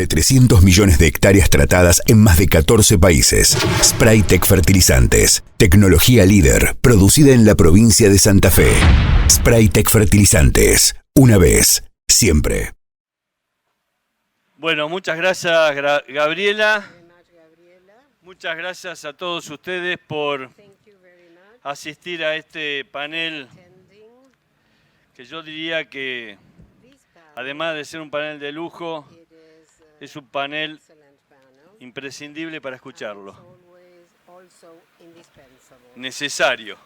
de 300 millones de hectáreas tratadas en más de 14 países. Spraytec Fertilizantes. Tecnología líder, producida en la provincia de Santa Fe. Spraytec Fertilizantes. Una vez, siempre. Bueno, muchas gracias, Gabriela. Muchas gracias a todos ustedes por asistir a este panel que yo diría que, además de ser un panel de lujo, es un panel imprescindible para escucharlo. Necesario.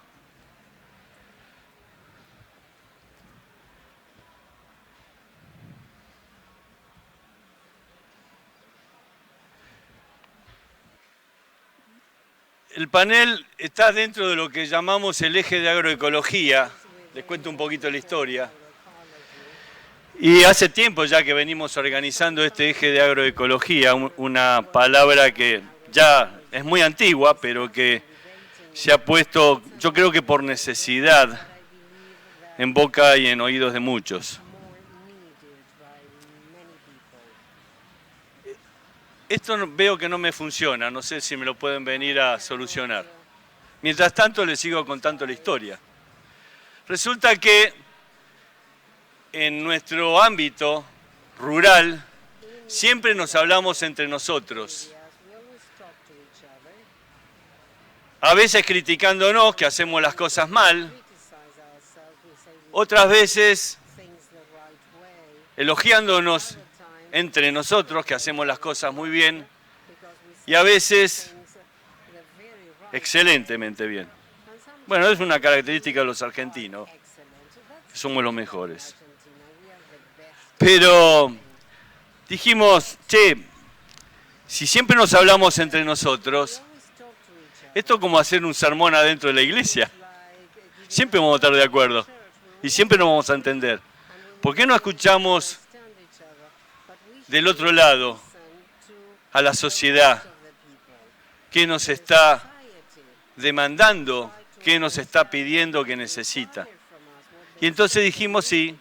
El panel está dentro de lo que llamamos el eje de agroecología. Les cuento un poquito la historia. Y hace tiempo ya que venimos organizando este eje de agroecología, una palabra que ya es muy antigua, pero que se ha puesto, yo creo que por necesidad, en boca y en oídos de muchos. Esto veo que no me funciona, no sé si me lo pueden venir a solucionar. Mientras tanto, les sigo contando la historia. Resulta que en nuestro ámbito rural siempre nos hablamos entre nosotros. A veces criticándonos que hacemos las cosas mal, otras veces elogiándonos entre nosotros, que hacemos las cosas muy bien, y a veces excelentemente bien. Bueno, es una característica de los argentinos, que somos los mejores. Pero dijimos, che, si siempre nos hablamos entre nosotros, esto es como hacer un sermón adentro de la iglesia. Siempre vamos a estar de acuerdo y siempre nos vamos a entender. ¿Por qué no escuchamos del otro lado a la sociedad? ¿Qué nos está demandando? ¿Qué nos está pidiendo que necesita? Y entonces dijimos, sí,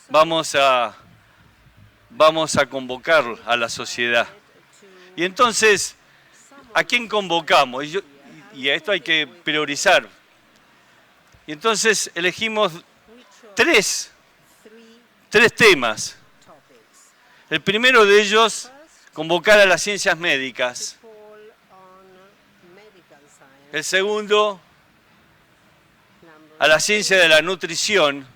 vamos a convocar a la sociedad. Y entonces, ¿a quién convocamos? Y a esto hay que priorizar. Y entonces elegimos tres temas. El primero de ellos, convocar a las ciencias médicas. El segundo, a la ciencia de la nutrición.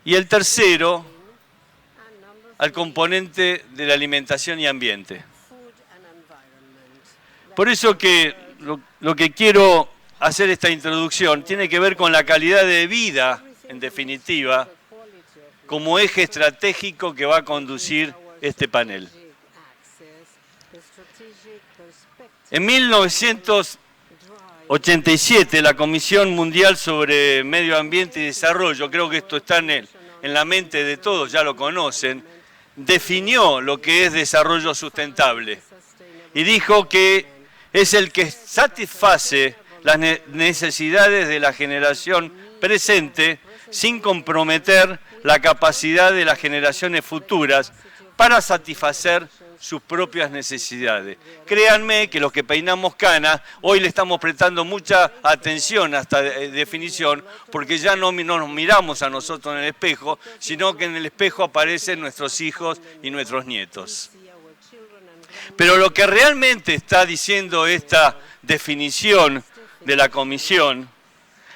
Y el tercero, al componente de la alimentación y ambiente. Por eso que lo que quiero hacer esta introducción tiene que ver con la calidad de vida, en definitiva, como eje estratégico que va a conducir este panel. En 1987, la Comisión Mundial sobre Medio Ambiente y Desarrollo, creo que esto está en la mente de todos, ya lo conocen, definió lo que es desarrollo sustentable y dijo que es el que satisface las necesidades de la generación presente sin comprometer la capacidad de las generaciones futuras para satisfacer sus propias necesidades. Créanme que los que peinamos canas, hoy le estamos prestando mucha atención a esta definición, porque ya no nos miramos a nosotros en el espejo, sino que en el espejo aparecen nuestros hijos y nuestros nietos. Pero lo que realmente está diciendo esta definición de la Comisión,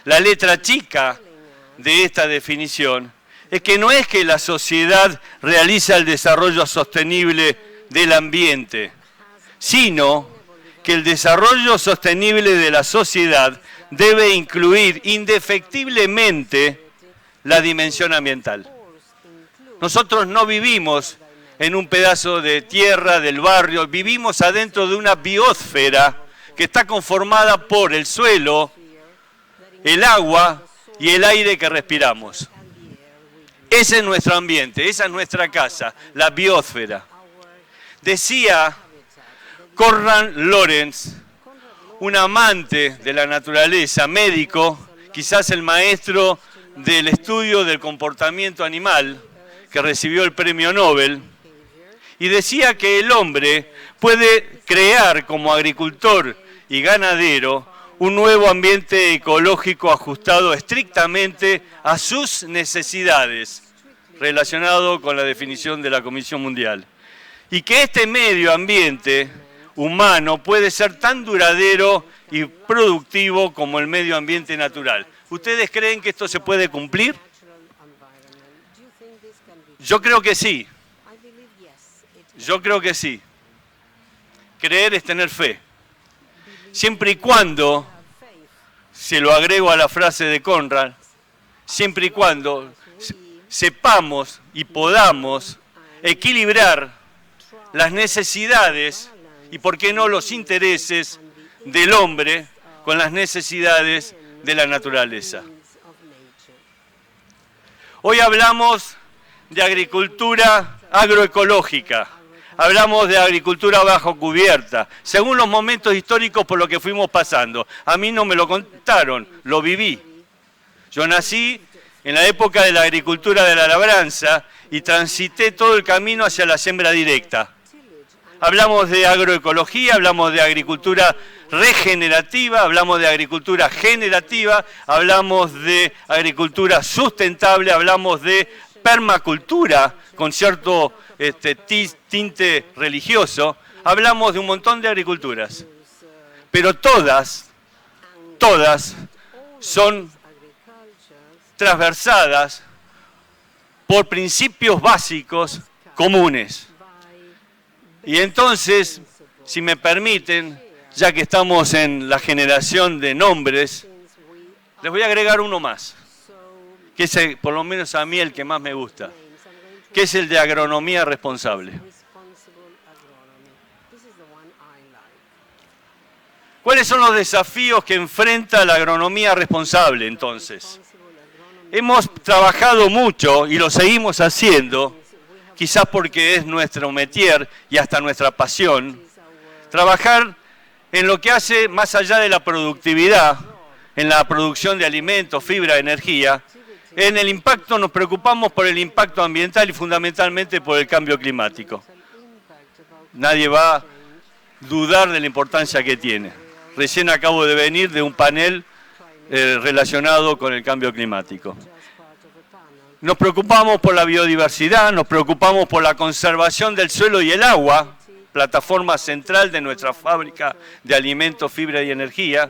la letra chica de esta definición, es que no es que la sociedad realiza el desarrollo sostenible del ambiente, sino que el desarrollo sostenible de la sociedad debe incluir indefectiblemente la dimensión ambiental. Nosotros no vivimos en un pedazo de tierra del barrio, vivimos adentro de una biosfera que está conformada por el suelo, el agua y el aire que respiramos. Ese es nuestro ambiente, esa es nuestra casa, la biosfera. Decía Konrad Lorenz, un amante de la naturaleza, médico, quizás el maestro del estudio del comportamiento animal, que recibió el premio Nobel, y decía que el hombre puede crear como agricultor y ganadero un nuevo ambiente ecológico ajustado estrictamente a sus necesidades, relacionado con la definición de la Comisión Mundial. Y que este medio ambiente humano puede ser tan duradero y productivo como el medio ambiente natural. ¿Ustedes creen que esto se puede cumplir? Yo creo que sí. Yo creo que sí. Creer es tener fe. Siempre y cuando, se lo agrego a la frase de Conrad, siempre y cuando sepamos y podamos equilibrar las necesidades y, por qué no, los intereses del hombre con las necesidades de la naturaleza. Hoy hablamos de agricultura agroecológica, hablamos de agricultura bajo cubierta, según los momentos históricos por los que fuimos pasando. A mí no me lo contaron, lo viví. Yo nací en la época de la agricultura de la labranza y transité todo el camino hacia la siembra directa. Hablamos de agroecología, hablamos de agricultura regenerativa, hablamos de agricultura generativa, hablamos de agricultura sustentable, hablamos de permacultura con cierto tinte religioso, hablamos de un montón de agriculturas, pero todas son transversadas por principios básicos comunes. Y entonces, si me permiten, ya que estamos en la generación de nombres, les voy a agregar uno más, que es por lo menos a mí el que más me gusta, que es el de agronomía responsable. ¿Cuáles son los desafíos que enfrenta la agronomía responsable entonces? Hemos trabajado mucho y lo seguimos haciendo, quizás porque es nuestro métier y hasta nuestra pasión, trabajar en lo que hace más allá de la productividad, en la producción de alimentos, fibra, energía. En el impacto nos preocupamos por el impacto ambiental y fundamentalmente por el cambio climático. Nadie va a dudar de la importancia que tiene. Recién acabo de venir de un panel relacionado con el cambio climático. Nos preocupamos por la biodiversidad, nos preocupamos por la conservación del suelo y el agua, plataforma central de nuestra fábrica de alimentos, fibra y energía,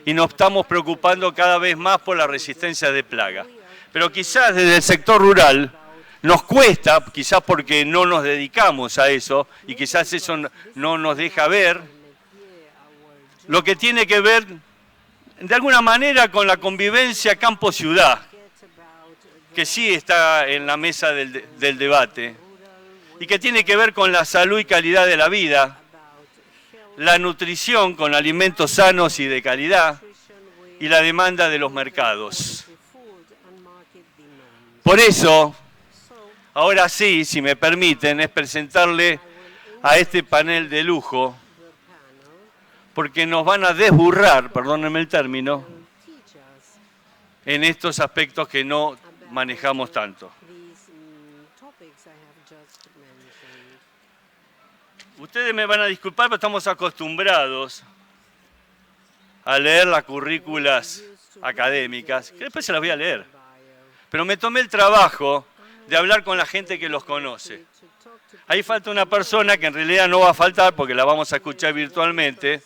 y nos estamos preocupando cada vez más por la resistencia de plagas. Pero quizás desde el sector rural nos cuesta, quizás porque no nos dedicamos a eso, y quizás eso no nos deja ver lo que tiene que ver de alguna manera con la convivencia campo-ciudad, que sí está en la mesa del debate, y que tiene que ver con la salud y calidad de la vida, la nutrición con alimentos sanos y de calidad, y la demanda de los mercados. Por eso, ahora sí, si me permiten, es presentarle a este panel de lujo, porque nos van a desburrar, perdónenme el término, en estos aspectos que no manejamos tanto. Ustedes me van a disculpar, pero estamos acostumbrados a leer las currículas académicas, que después se las voy a leer. Pero me tomé el trabajo de hablar con la gente que los conoce. Ahí falta una persona que en realidad no va a faltar porque la vamos a escuchar virtualmente,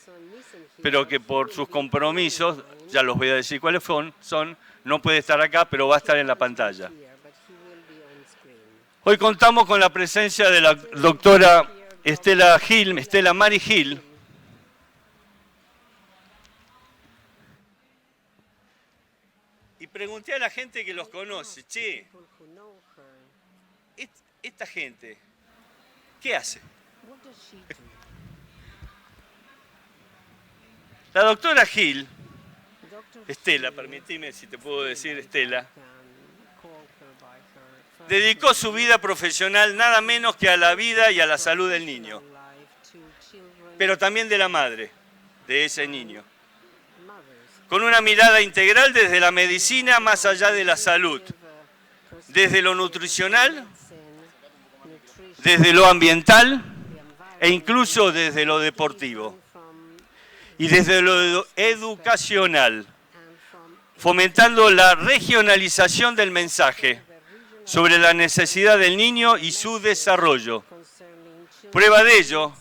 pero que por sus compromisos, ya los voy a decir cuáles son, no puede estar acá, pero va a estar en la pantalla. Hoy contamos con la presencia de la doctora Estela Mari Gil. Y pregunté a la gente que los conoce, che, esta gente, ¿qué hace? La doctora Gil, Estela, permitime si te puedo decir Estela, dedicó su vida profesional nada menos que a la vida y a la salud del niño, pero también de la madre de ese niño, con una mirada integral desde la medicina más allá de la salud, desde lo nutricional desde lo ambiental e incluso desde lo deportivo y desde lo educacional, fomentando la regionalización del mensaje sobre la necesidad del niño y su desarrollo. Prueba de ello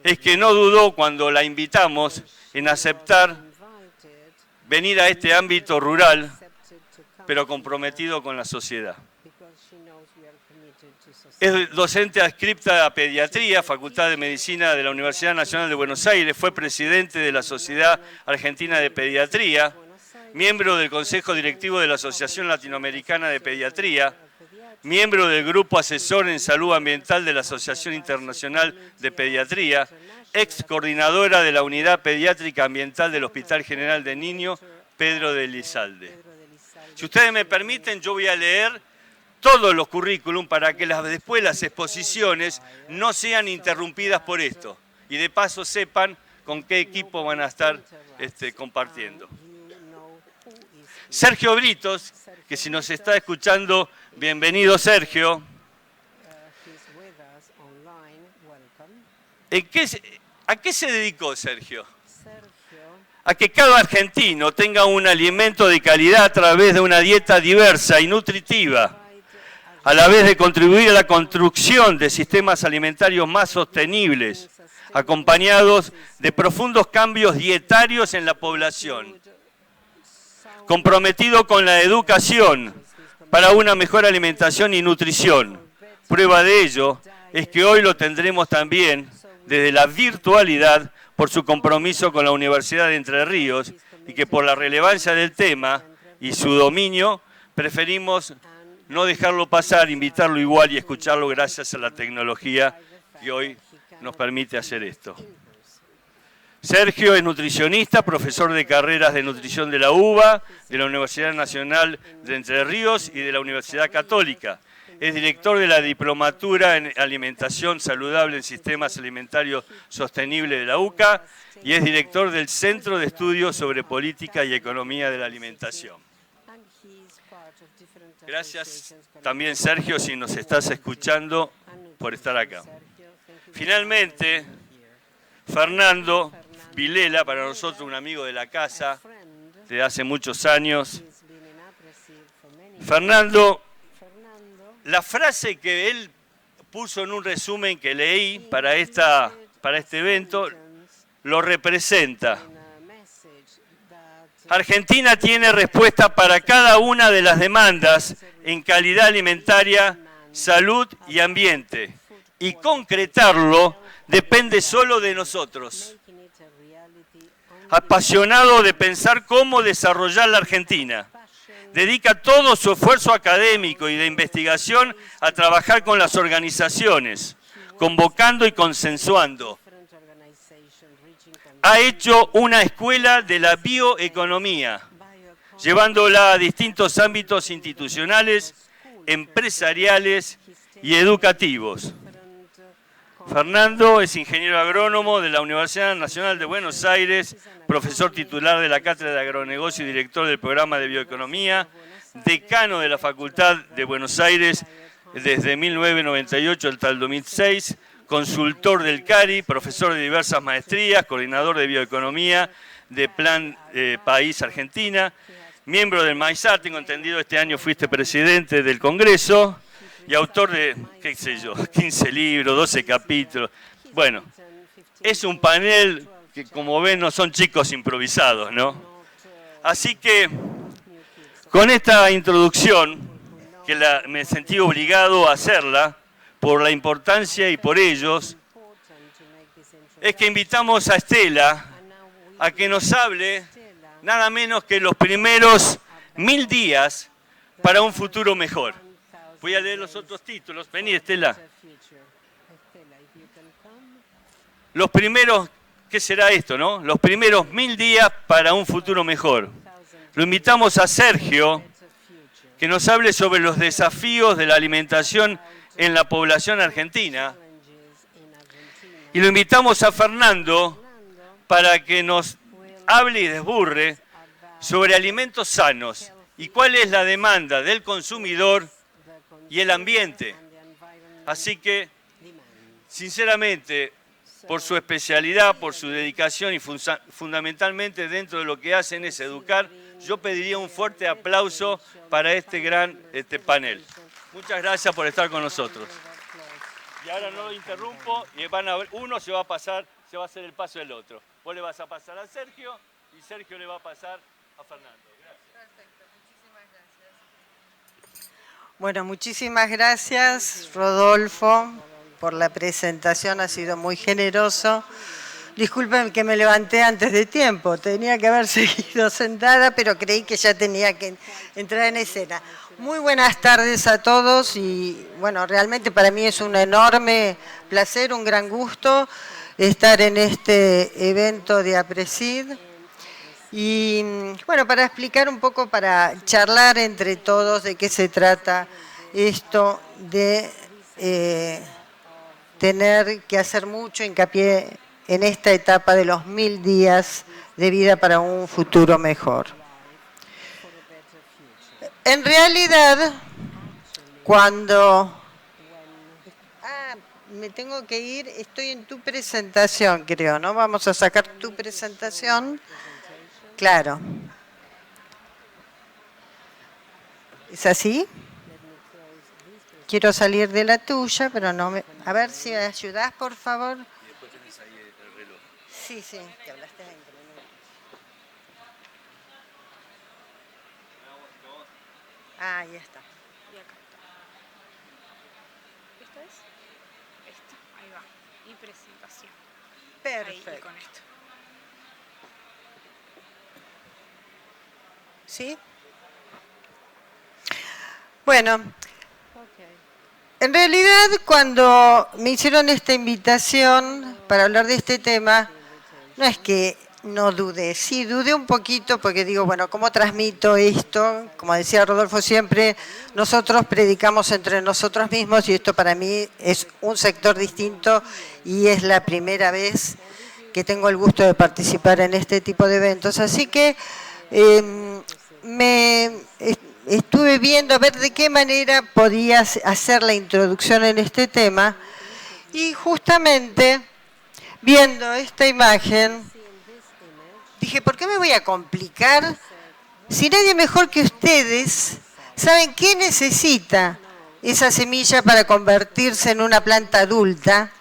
es que no dudó cuando la invitamos en aceptar venir a este ámbito rural, pero comprometido con la sociedad. Es docente adscripta a Pediatría, Facultad de Medicina de la Universidad Nacional de Buenos Aires, fue presidente de la Sociedad Argentina de Pediatría, miembro del Consejo Directivo de la Asociación Latinoamericana de Pediatría, miembro del Grupo Asesor en Salud Ambiental de la Asociación Internacional de Pediatría, ex coordinadora de la Unidad Pediátrica Ambiental del Hospital General de Niños, Pedro de Elizalde. Si ustedes me permiten, yo voy a leer todos los currículum para que después las exposiciones no sean interrumpidas por esto. Y de paso sepan con qué equipo van a estar compartiendo. Sergio Britos, que si nos está escuchando, bienvenido Sergio. ¿A qué se dedicó Sergio? A que cada argentino tenga un alimento de calidad a través de una dieta diversa y nutritiva, a la vez de contribuir a la construcción de sistemas alimentarios más sostenibles, acompañados de profundos cambios dietarios en la población. Comprometido con la educación para una mejor alimentación y nutrición. Prueba de ello es que hoy lo tendremos también desde la virtualidad por su compromiso con la Universidad de Entre Ríos y que por la relevancia del tema y su dominio preferimos no dejarlo pasar, invitarlo igual y escucharlo gracias a la tecnología que hoy nos permite hacer esto. Sergio es nutricionista, profesor de carreras de nutrición de la UBA, de la Universidad Nacional de Entre Ríos y de la Universidad Católica. Es director de la Diplomatura en Alimentación Saludable en Sistemas Alimentarios Sostenibles de la UCA y es director del Centro de Estudios sobre Política y Economía de la Alimentación. Gracias también, Sergio, si nos estás escuchando, por estar acá. Finalmente, Fernando Vilela, para nosotros un amigo de la casa de hace muchos años. Fernando, la frase que él puso en un resumen que leí para este evento lo representa. Argentina tiene respuesta para cada una de las demandas en calidad alimentaria, salud y ambiente. Y concretarlo depende solo de nosotros. Apasionado de pensar cómo desarrollar la Argentina. Dedica todo su esfuerzo académico y de investigación a trabajar con las organizaciones, convocando y consensuando. Ha hecho una escuela de la bioeconomía, llevándola a distintos ámbitos institucionales, empresariales y educativos. Fernando es ingeniero agrónomo de la Universidad Nacional de Buenos Aires, profesor titular de la Cátedra de Agronegocio y director del programa de bioeconomía, decano de la Facultad de Buenos Aires desde 1998 hasta el 2006, consultor del CARI, profesor de diversas maestrías, coordinador de bioeconomía de Plan País Argentina, miembro del MAISAR, tengo entendido este año fuiste presidente del Congreso, y autor de, qué sé yo, 15 libros, 12 capítulos. Bueno, es un panel que, como ven, no son chicos improvisados, ¿no? Así que, con esta introducción, que me sentí obligado a hacerla, por la importancia y por ellos, es que invitamos a Estela a que nos hable nada menos que los primeros 1000 días para un futuro mejor. Voy a leer los otros títulos. Vení, Estela. Los primeros, ¿qué será esto, no? Los primeros 1000 días para un futuro mejor. Lo invitamos a Sergio, que nos hable sobre los desafíos de la alimentación en la población argentina. Y lo invitamos a Fernando para que nos hable y desburre sobre alimentos sanos y cuál es la demanda del consumidor y el ambiente. Así que Sinceramente, por su especialidad, por su dedicación y fundamentalmente dentro de lo que hacen es educar, yo pediría un fuerte aplauso para este gran panel. Muchas gracias por estar con nosotros. Y ahora no lo interrumpo y van a ver, uno se va a pasar, se va a hacer el paso del otro. Vos le vas a pasar a Sergio y Sergio le va a pasar a Fernando. Gracias. Perfecto, muchísimas gracias. Bueno, muchísimas gracias, Rodolfo, por la presentación, ha sido muy generoso. Disculpen que me levanté antes de tiempo, tenía que haber seguido sentada, pero creí que ya tenía que entrar en escena. Muy buenas tardes a todos y bueno, realmente para mí es un enorme placer, un gran gusto estar en este evento de APRESID. Y bueno, para explicar un poco, para charlar entre todos de qué se trata esto de tener que hacer mucho hincapié en esta etapa de los 1000 días de vida para un futuro mejor. En realidad, cuando... me tengo que ir, estoy en tu presentación, creo, ¿no? Vamos a sacar tu presentación. Claro. ¿Es así? Quiero salir de la tuya, pero no me... A ver si me ayudás, por favor. Y después tenés ahí el reloj. Sí, te hablaste 20 minutos. Ahí está. Y acá está. ¿Esta es? Esta, ahí va. Y presentación. Perfecto. Ahí, y con esto. ¿Sí? Bueno, en realidad cuando me hicieron esta invitación para hablar de este tema, no es que no dudé, sí dudé un poquito porque digo, bueno, ¿cómo transmito esto? Como decía Rodolfo siempre, nosotros predicamos entre nosotros mismos y esto para mí es un sector distinto y es la primera vez que tengo el gusto de participar en este tipo de eventos. Así que estuve viendo a ver de qué manera podía hacer la introducción en este tema y justamente viendo esta imagen dije, ¿por qué me voy a complicar si nadie mejor que ustedes saben qué necesita esa semilla para convertirse en una planta adulta,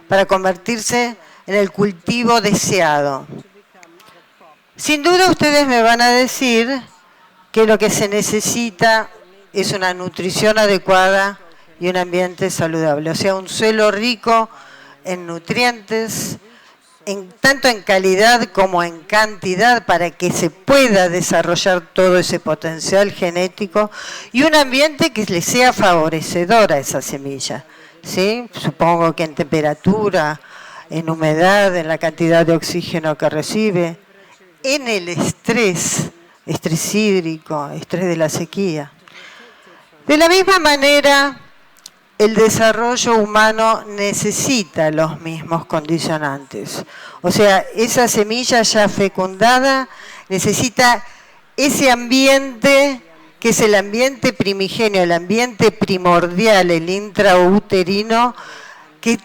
para convertirse en el cultivo deseado? Sin duda ustedes me van a decir que lo que se necesita es una nutrición adecuada y un ambiente saludable, o sea, un suelo rico en nutrientes, tanto en calidad como en cantidad, para que se pueda desarrollar todo ese potencial genético y un ambiente que le sea favorecedor a esa semilla, ¿sí? Supongo que en temperatura, en humedad, en la cantidad de oxígeno que recibe, en el estrés hídrico, estrés de la sequía. De la misma manera, el desarrollo humano necesita los mismos condicionantes. O sea, esa semilla ya fecundada necesita ese ambiente que es el ambiente primigenio, el ambiente primordial, el intrauterino, que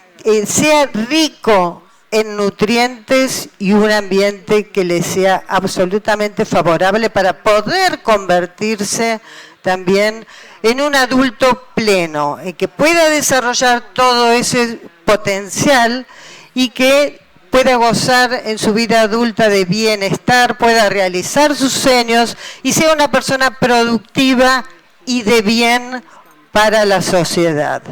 sea rico en nutrientes y un ambiente que le sea absolutamente favorable para poder convertirse también en un adulto pleno, que pueda desarrollar todo ese potencial y que pueda gozar en su vida adulta de bienestar, pueda realizar sus sueños y sea una persona productiva y de bien para la sociedad.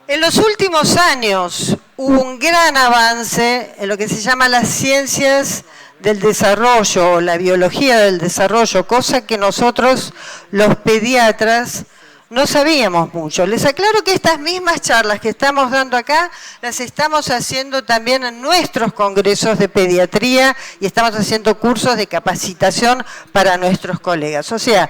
En los últimos años hubo un gran avance en lo que se llama las ciencias del desarrollo o la biología del desarrollo, cosa que nosotros los pediatras no sabíamos mucho. Les aclaro que estas mismas charlas que estamos dando acá las estamos haciendo también en nuestros congresos de pediatría y estamos haciendo cursos de capacitación para nuestros colegas. O sea,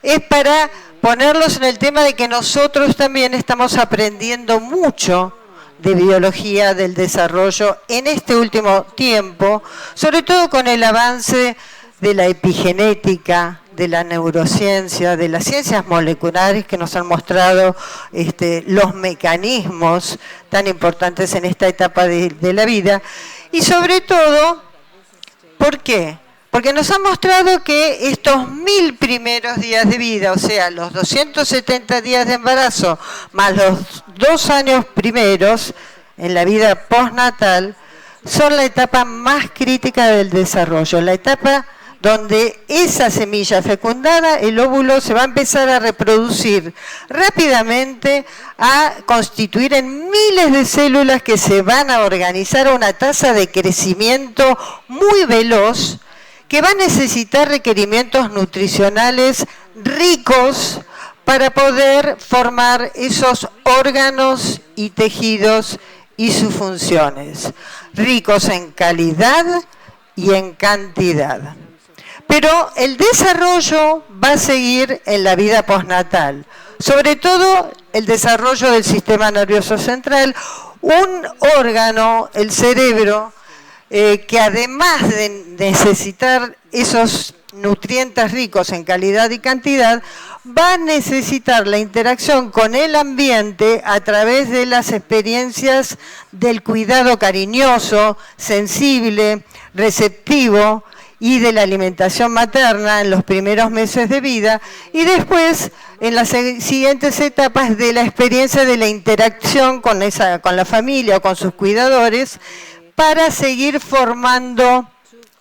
es para ponerlos en el tema de que nosotros también estamos aprendiendo mucho de biología del desarrollo en este último tiempo, sobre todo con el avance de la epigenética, de la neurociencia, de las ciencias moleculares que nos han mostrado los mecanismos tan importantes en esta etapa de la vida. Y sobre todo, ¿por qué? Porque nos ha mostrado que estos 1000 primeros días de vida, o sea, los 270 días de embarazo, más los 2 años primeros en la vida postnatal, son la etapa más crítica del desarrollo, la etapa donde esa semilla fecundada, el óvulo, se va a empezar a reproducir rápidamente, a constituir en miles de células que se van a organizar a una tasa de crecimiento muy veloz, que va a necesitar requerimientos nutricionales ricos para poder formar esos órganos y tejidos y sus funciones, ricos en calidad y en cantidad. Pero el desarrollo va a seguir en la vida postnatal, sobre todo el desarrollo del sistema nervioso central, un órgano, el cerebro, que además de necesitar esos nutrientes ricos en calidad y cantidad, va a necesitar la interacción con el ambiente a través de las experiencias del cuidado cariñoso, sensible, receptivo, y de la alimentación materna en los primeros meses de vida, y después en las siguientes etapas de la experiencia de la interacción con la familia o con sus cuidadores, para seguir formando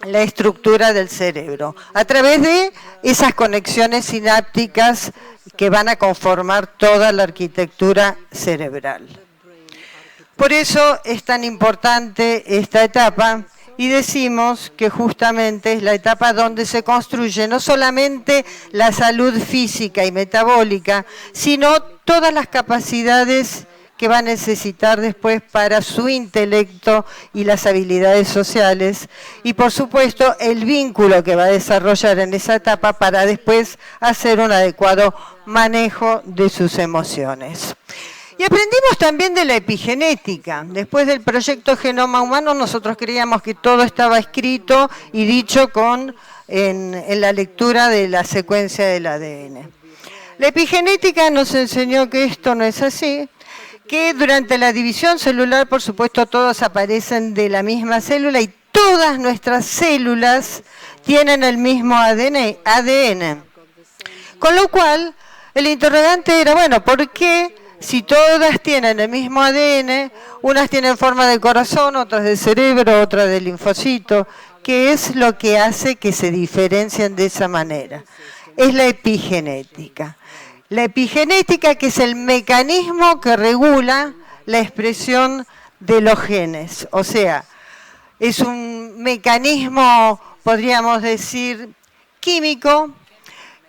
la estructura del cerebro, a través de esas conexiones sinápticas que van a conformar toda la arquitectura cerebral. Por eso es tan importante esta etapa, y decimos que justamente es la etapa donde se construye no solamente la salud física y metabólica, sino todas las capacidades que va a necesitar después para su intelecto y las habilidades sociales, y por supuesto el vínculo que va a desarrollar en esa etapa para después hacer un adecuado manejo de sus emociones. Y aprendimos también de la epigenética. Después del proyecto Genoma Humano, nosotros creíamos que todo estaba escrito y dicho en la lectura de la secuencia del ADN. La epigenética nos enseñó que esto no es así, que durante la división celular, por supuesto, todos aparecen de la misma célula y todas nuestras células tienen el mismo ADN. Con lo cual, el interrogante era, bueno, ¿por qué? Si todas tienen el mismo ADN, unas tienen forma de corazón, otras de cerebro, otras de linfocito, ¿qué es lo que hace que se diferencien de esa manera? Es la epigenética. La epigenética, que es el mecanismo que regula la expresión de los genes. O sea, es un mecanismo, podríamos decir, químico,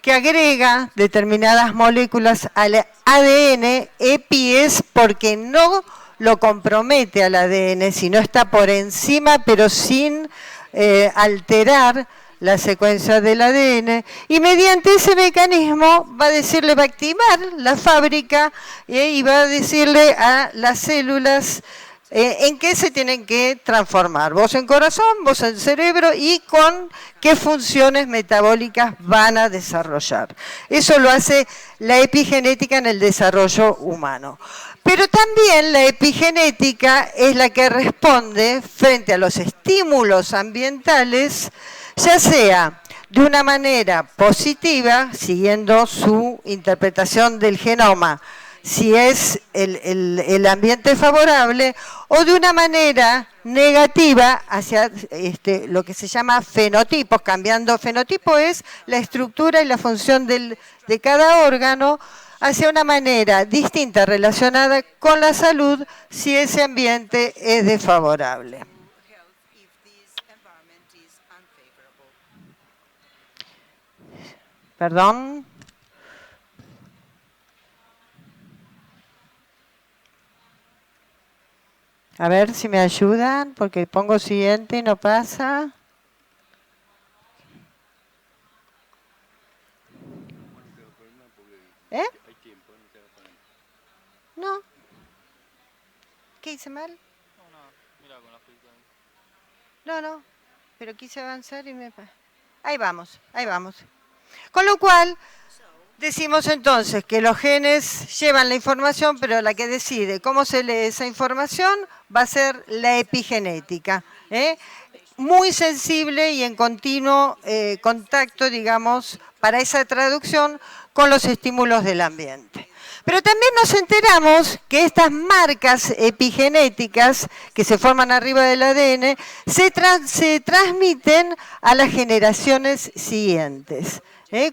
que agrega determinadas moléculas al ADN. Epi es porque no lo compromete al ADN, sino está por encima, pero sin alterar la secuencia del ADN, y mediante ese mecanismo va a activar la fábrica y va a decirle a las células en qué se tienen que transformar. Vos en corazón, vos en cerebro, y con qué funciones metabólicas van a desarrollar. Eso lo hace la epigenética en el desarrollo humano. Pero también la epigenética es la que responde frente a los estímulos ambientales, ya sea de una manera positiva, siguiendo su interpretación del genoma, si es el ambiente favorable, o de una manera negativa hacia lo que se llama fenotipos. Cambiando fenotipo es la estructura y la función de cada órgano hacia una manera distinta relacionada con la salud, si ese ambiente es desfavorable. Perdón. A ver si me ayudan, porque pongo siguiente y no pasa. ¿Eh? No. ¿Qué hice mal? No, pero quise avanzar y me... Ahí vamos, ahí vamos. Con lo cual, decimos entonces que los genes llevan la información, pero la que decide cómo se lee esa información va a ser la epigenética, muy sensible y en continuo contacto, digamos, para esa traducción con los estímulos del ambiente. Pero también nos enteramos que estas marcas epigenéticas que se forman arriba del ADN se transmiten a las generaciones siguientes,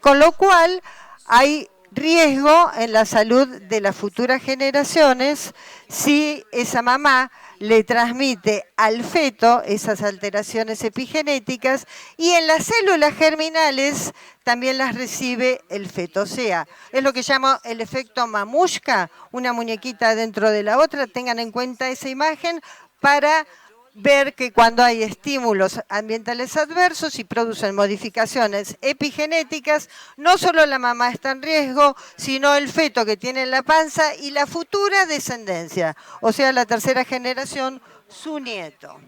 con lo cual hay riesgo en la salud de las futuras generaciones si esa mamá le transmite al feto esas alteraciones epigenéticas y en las células germinales también las recibe el feto. O sea, es lo que llamo el efecto mamushka, una muñequita dentro de la otra. Tengan en cuenta esa imagen para ver que cuando hay estímulos ambientales adversos y producen modificaciones epigenéticas, no solo la mamá está en riesgo, sino el feto que tiene en la panza y la futura descendencia, o sea, la tercera generación, su nieto.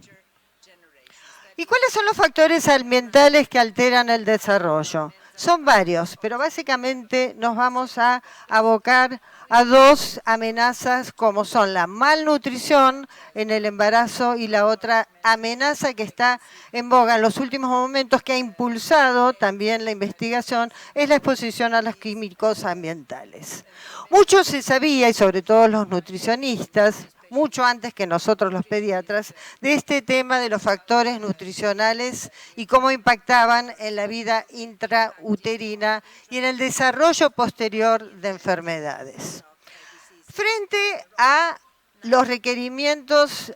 ¿Y cuáles son los factores ambientales que alteran el desarrollo? Son varios, pero básicamente nos vamos a abocar a dos amenazas como son la malnutrición en el embarazo y la otra amenaza que está en boga en los últimos momentos que ha impulsado también la investigación es la exposición a los químicos ambientales. Mucho se sabía, y sobre todo los nutricionistas, mucho antes que nosotros los pediatras, de este tema de los factores nutricionales y cómo impactaban en la vida intrauterina y en el desarrollo posterior de enfermedades. Frente a los requerimientos,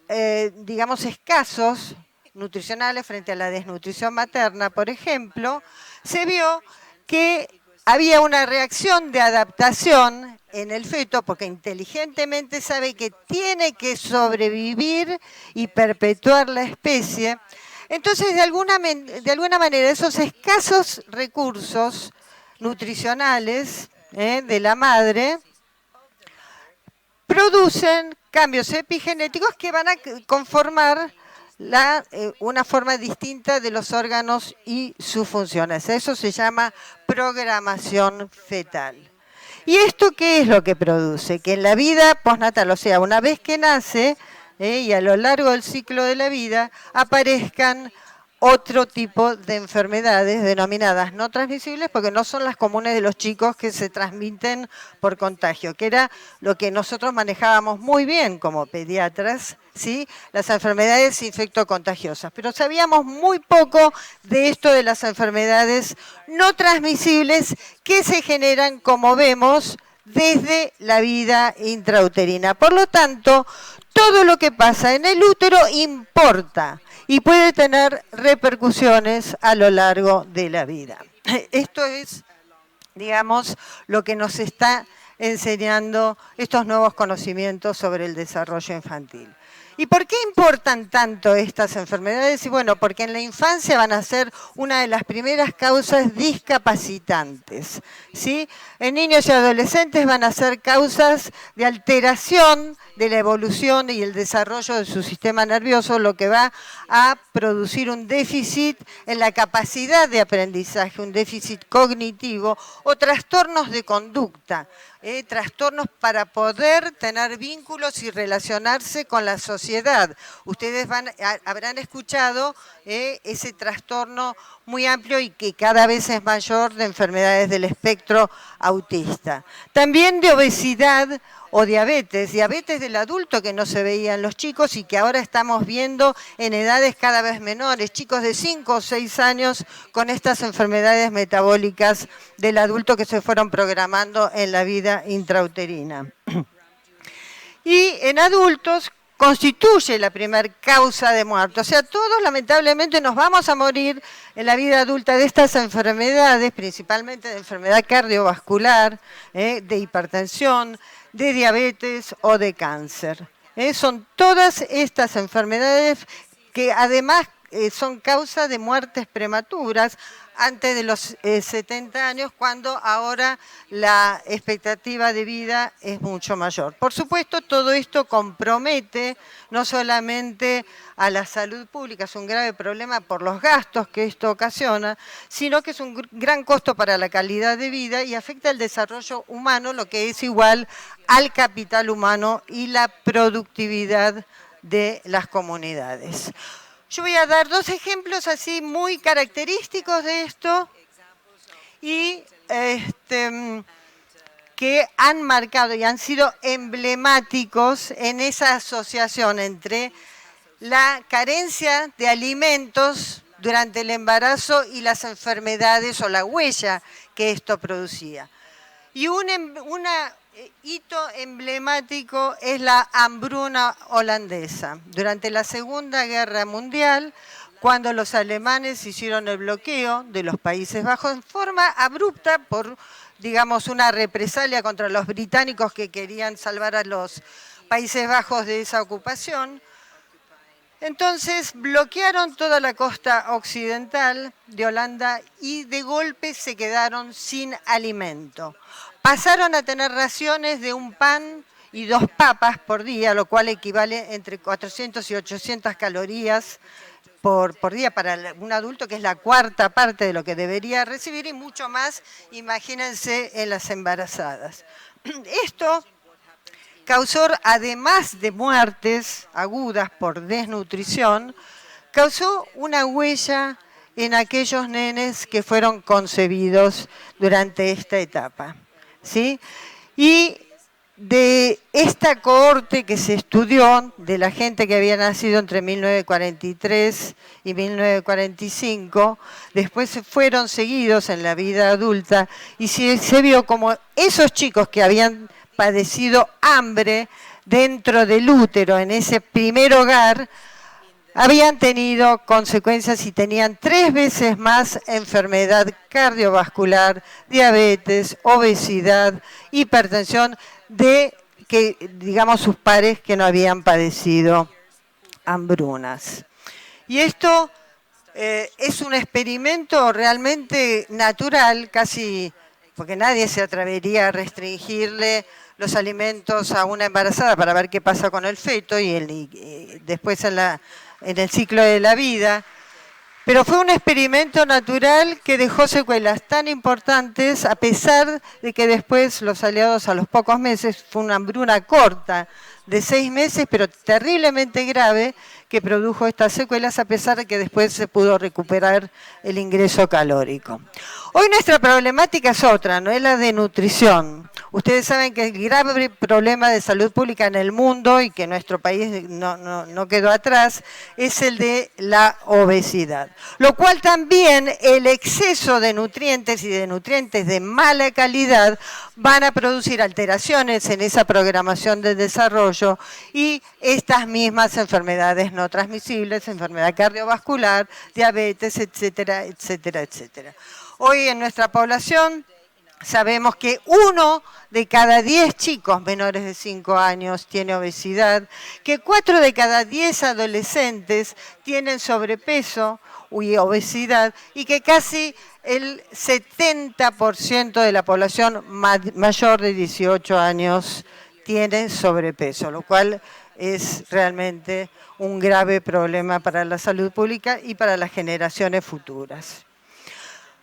digamos, escasos nutricionales, frente a la desnutrición materna, por ejemplo, se vio que había una reacción de adaptación en el feto, porque inteligentemente sabe que tiene que sobrevivir y perpetuar la especie. Entonces, de alguna manera, esos escasos recursos nutricionales de la madre producen cambios epigenéticos que van a conformar una forma distinta de los órganos y sus funciones. Eso se llama programación fetal. ¿Y esto qué es lo que produce? Que en la vida postnatal, o sea, una vez que nace y a lo largo del ciclo de la vida, aparezcan otro tipo de enfermedades denominadas no transmisibles, porque no son las comunes de los chicos que se transmiten por contagio, que era lo que nosotros manejábamos muy bien como pediatras, ¿sí? Las enfermedades infectocontagiosas. Pero sabíamos muy poco de esto de las enfermedades no transmisibles que se generan, como vemos, desde la vida intrauterina. Por lo tanto, todo lo que pasa en el útero importa y puede tener repercusiones a lo largo de la vida. Esto es, digamos, lo que nos está enseñando estos nuevos conocimientos sobre el desarrollo infantil. ¿Y por qué importan tanto estas enfermedades? Y bueno, porque en la infancia van a ser una de las primeras causas discapacitantes, ¿sí? En niños y adolescentes van a ser causas de alteración de la evolución y el desarrollo de su sistema nervioso, lo que va a producir un déficit en la capacidad de aprendizaje, un déficit cognitivo o trastornos de conducta. Trastornos para poder tener vínculos y relacionarse con la sociedad. Ustedes habrán escuchado ese trastorno muy amplio y que cada vez es mayor de enfermedades del espectro autista. También de obesidad o diabetes del adulto que no se veía en los chicos y que ahora estamos viendo en edades cada vez menores, chicos de 5 o 6 años con estas enfermedades metabólicas del adulto que se fueron programando en la vida intrauterina. Y en adultos constituye la primer causa de muerte. O sea, todos lamentablemente nos vamos a morir en la vida adulta de estas enfermedades, principalmente de enfermedad cardiovascular, de hipertensión, de diabetes o de cáncer. Son todas estas enfermedades que además son causa de muertes prematuras. antes de los 70 años, cuando ahora la expectativa de vida es mucho mayor. Por supuesto, todo esto compromete no solamente a la salud pública, es un grave problema por los gastos que esto ocasiona, sino que es un gran costo para la calidad de vida y afecta el desarrollo humano, lo que es igual al capital humano y la productividad de las comunidades. Yo voy a dar dos ejemplos así muy característicos de esto y que han marcado y han sido emblemáticos en esa asociación entre la carencia de alimentos durante el embarazo y las enfermedades o la huella que esto producía. Y un hito emblemático es la hambruna holandesa. Durante la Segunda Guerra Mundial, cuando los alemanes hicieron el bloqueo de los Países Bajos en forma abrupta por, digamos, una represalia contra los británicos que querían salvar a los Países Bajos de esa ocupación, entonces bloquearon toda la costa occidental de Holanda y de golpe se quedaron sin alimento. Pasaron a tener raciones de un pan y 2 papas por día, lo cual equivale entre 400 y 800 calorías por día para un adulto, que es la 4ª parte de lo que debería recibir, y mucho más, imagínense, en las embarazadas. Esto causó, además de muertes agudas por desnutrición, causó una huella en aquellos nenes que fueron concebidos durante esta etapa, ¿sí? Y de esta cohorte que se estudió, de la gente que había nacido entre 1943 y 1945, después se fueron seguidos en la vida adulta y se vio como esos chicos que habían padecido hambre dentro del útero, en ese primer hogar, habían tenido consecuencias y tenían 3 veces más enfermedad cardiovascular, diabetes, obesidad, hipertensión, de que, digamos, sus pares que no habían padecido hambrunas. Y esto es un experimento realmente natural, casi, porque nadie se atrevería a restringirle los alimentos a una embarazada para ver qué pasa con el feto y después en el ciclo de la vida. Pero fue un experimento natural que dejó secuelas tan importantes, a pesar de que después los aliados a los pocos meses, fue una hambruna corta de 6 meses, pero terriblemente grave, que produjo estas secuelas, a pesar de que después se pudo recuperar el ingreso calórico. Hoy nuestra problemática es otra, no es la de nutrición. Ustedes saben que el grave problema de salud pública en el mundo, y que nuestro país no quedó atrás, es el de la obesidad. Lo cual también el exceso de nutrientes y de nutrientes de mala calidad van a producir alteraciones en esa programación de desarrollo y estas mismas enfermedades no transmisibles, enfermedad cardiovascular, diabetes, etcétera, etcétera, etcétera. Hoy en nuestra población sabemos que 1 de cada 10 chicos menores de 5 años tiene obesidad, que 4 de cada 10 adolescentes tienen sobrepeso y obesidad, y que casi el 70% de la población mayor de 18 años tiene sobrepeso, lo cual es realmente un grave problema para la salud pública y para las generaciones futuras.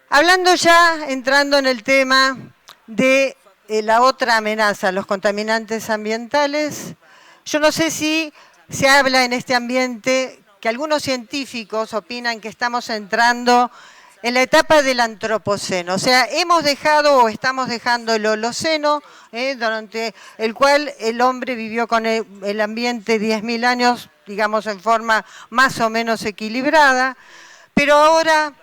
Hablando ya, entrando en el tema de la otra amenaza, los contaminantes ambientales, yo no sé si se habla en este ambiente que algunos científicos opinan que estamos entrando en la etapa del antropoceno, o sea, hemos dejado o estamos dejando el Holoceno, durante el cual el hombre vivió con el ambiente 10.000 años, digamos, en forma más o menos equilibrada, pero ahora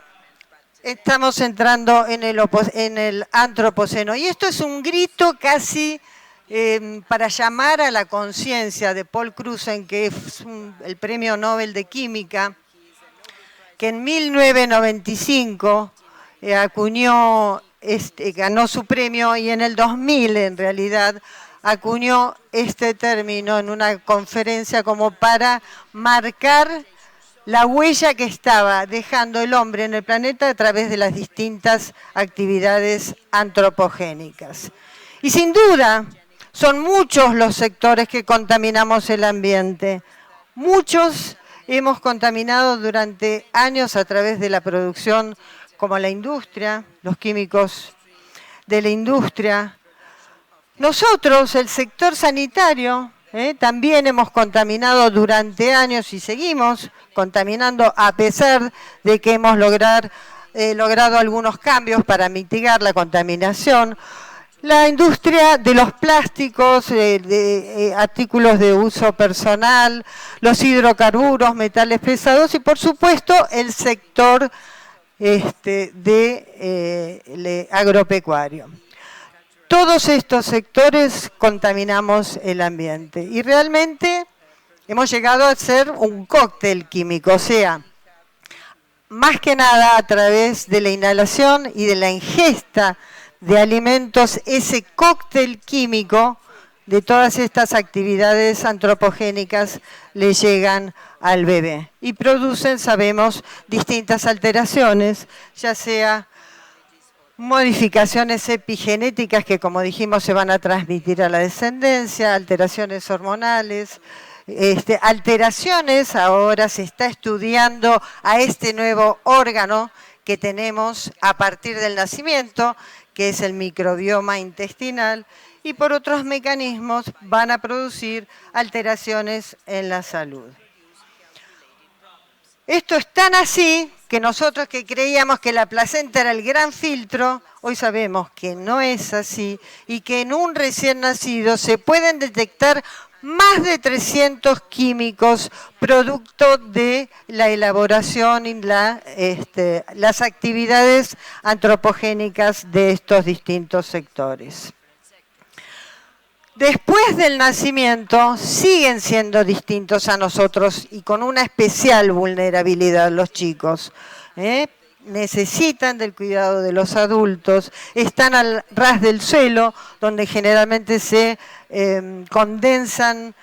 estamos entrando en el antropoceno. Y esto es un grito casi para llamar a la conciencia de Paul Cruzen, que es el Premio Nobel de Química, que en 1995 ganó su premio, y en el 2000 en realidad acuñó este término en una conferencia como para marcar la huella que estaba dejando el hombre en el planeta a través de las distintas actividades antropogénicas. Y sin duda, son muchos los sectores que contaminamos el ambiente. Muchos hemos contaminado durante años a través de la producción, como la industria, los químicos de la industria. Nosotros, el sector sanitario, también hemos contaminado durante años y seguimos contaminando a pesar de que hemos logrado algunos cambios para mitigar la contaminación. La industria de los plásticos, de artículos de uso personal, los hidrocarburos, metales pesados y por supuesto el sector agropecuario. Todos estos sectores contaminamos el ambiente y realmente hemos llegado a ser un cóctel químico, o sea, más que nada a través de la inhalación y de la ingesta de alimentos, ese cóctel químico de todas estas actividades antropogénicas le llegan al bebé y producen, sabemos, distintas alteraciones, ya sea modificaciones epigenéticas que, como dijimos, se van a transmitir a la descendencia, alteraciones hormonales, alteraciones, ahora se está estudiando a este nuevo órgano que tenemos a partir del nacimiento, que es el microbioma intestinal, y por otros mecanismos van a producir alteraciones en la salud. Esto es tan así que nosotros que creíamos que la placenta era el gran filtro, hoy sabemos que no es así y que en un recién nacido se pueden detectar más de 300 químicos producto de la elaboración y las actividades antropogénicas de estos distintos sectores. Después del nacimiento siguen siendo distintos a nosotros y con una especial vulnerabilidad los chicos. Necesitan del cuidado de los adultos, están al ras del suelo, donde generalmente se condensan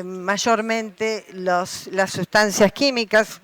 mayormente las sustancias químicas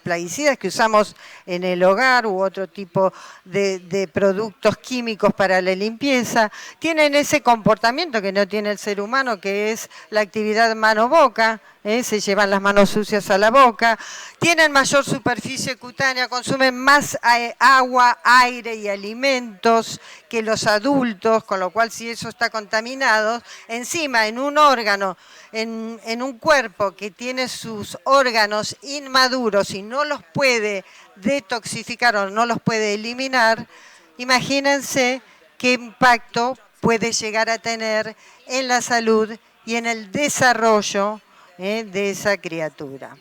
plaguicidas que usamos en el hogar u otro tipo de productos químicos para la limpieza. Tienen ese comportamiento que no tiene el ser humano, que es la actividad mano-boca, se llevan las manos sucias a la boca, tienen mayor superficie cutánea, consumen más agua, aire y alimentos que los adultos, con lo cual si eso está contaminado, encima en un órgano, en un cuerpo que tiene sus órganos inmaduros y no los puede detoxificar o no los puede eliminar, imagínense qué impacto puede llegar a tener en la salud y en el desarrollo de esa criatura.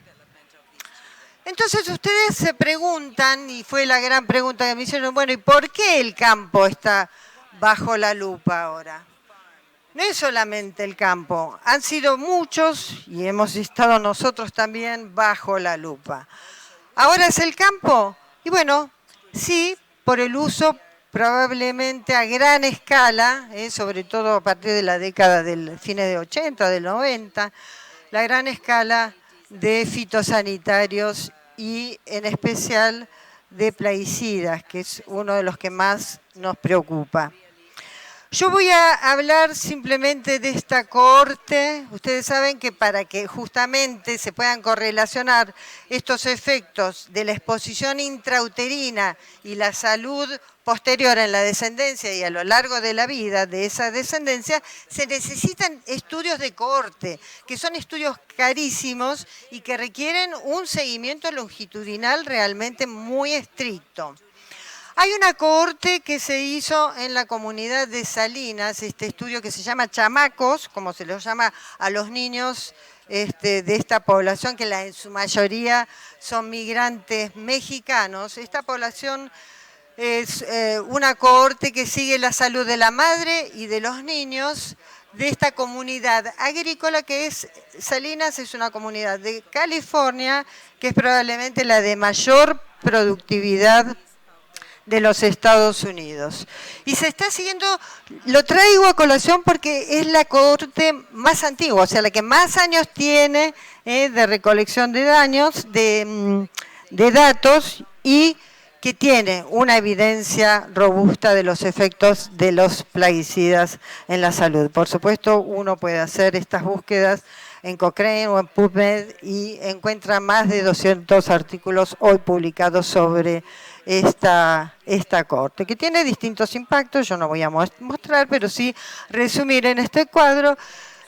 Entonces ustedes se preguntan, y fue la gran pregunta que me hicieron, bueno, ¿y por qué el campo está bajo la lupa ahora? No es solamente el campo, han sido muchos y hemos estado nosotros también bajo la lupa. ¿Ahora es el campo? Y bueno, sí, por el uso probablemente a gran escala, sobre todo a partir de la década del fines de 80, del 90, la gran escala de fitosanitarios y en especial de plaguicidas, que es uno de los que más nos preocupa. Yo voy a hablar simplemente de esta cohorte. Ustedes saben que para que justamente se puedan correlacionar estos efectos de la exposición intrauterina y la salud posterior en la descendencia y a lo largo de la vida de esa descendencia, se necesitan estudios de cohorte, que son estudios carísimos y que requieren un seguimiento longitudinal realmente muy estricto. Hay una cohorte que se hizo en la comunidad de Salinas, este estudio que se llama chamacos, como se los llama a los niños de esta población, que en su mayoría son migrantes mexicanos. Esta población es una cohorte que sigue la salud de la madre y de los niños de esta comunidad agrícola que es Salinas, es una comunidad de California que es probablemente la de mayor productividad de los Estados Unidos. Y se está siguiendo, lo traigo a colación porque es la cohorte más antigua, o sea, la que más años tiene de recolección de datos y que tiene una evidencia robusta de los efectos de los plaguicidas en la salud. Por supuesto, uno puede hacer estas búsquedas en Cochrane o en PubMed y encuentra más de 200 artículos hoy publicados sobre esta cohorte, que tiene distintos impactos. Yo no voy a mostrar, pero sí resumir en este cuadro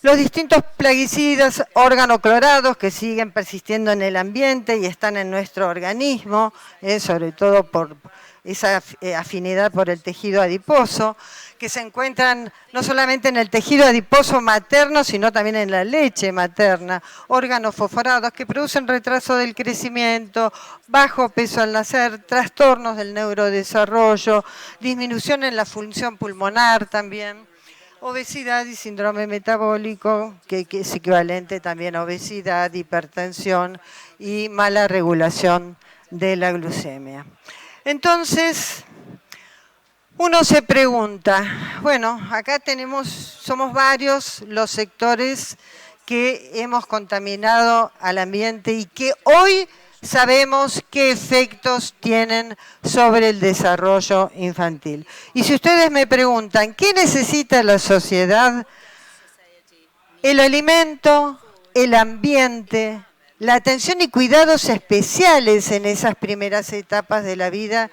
los distintos plaguicidas organoclorados que siguen persistiendo en el ambiente y están en nuestro organismo, sobre todo por esa afinidad por el tejido adiposo, que se encuentran no solamente en el tejido adiposo materno, sino también en la leche materna, órganos fosforados que producen retraso del crecimiento, bajo peso al nacer, trastornos del neurodesarrollo, disminución en la función pulmonar también, obesidad y síndrome metabólico, que es equivalente también a obesidad, hipertensión y mala regulación de la glucemia. Entonces, uno se pregunta, bueno, acá somos varios los sectores que hemos contaminado al ambiente y que hoy sabemos qué efectos tienen sobre el desarrollo infantil. Y si ustedes me preguntan, ¿qué necesita la sociedad? El alimento, el ambiente, la atención y cuidados especiales en esas primeras etapas de la vida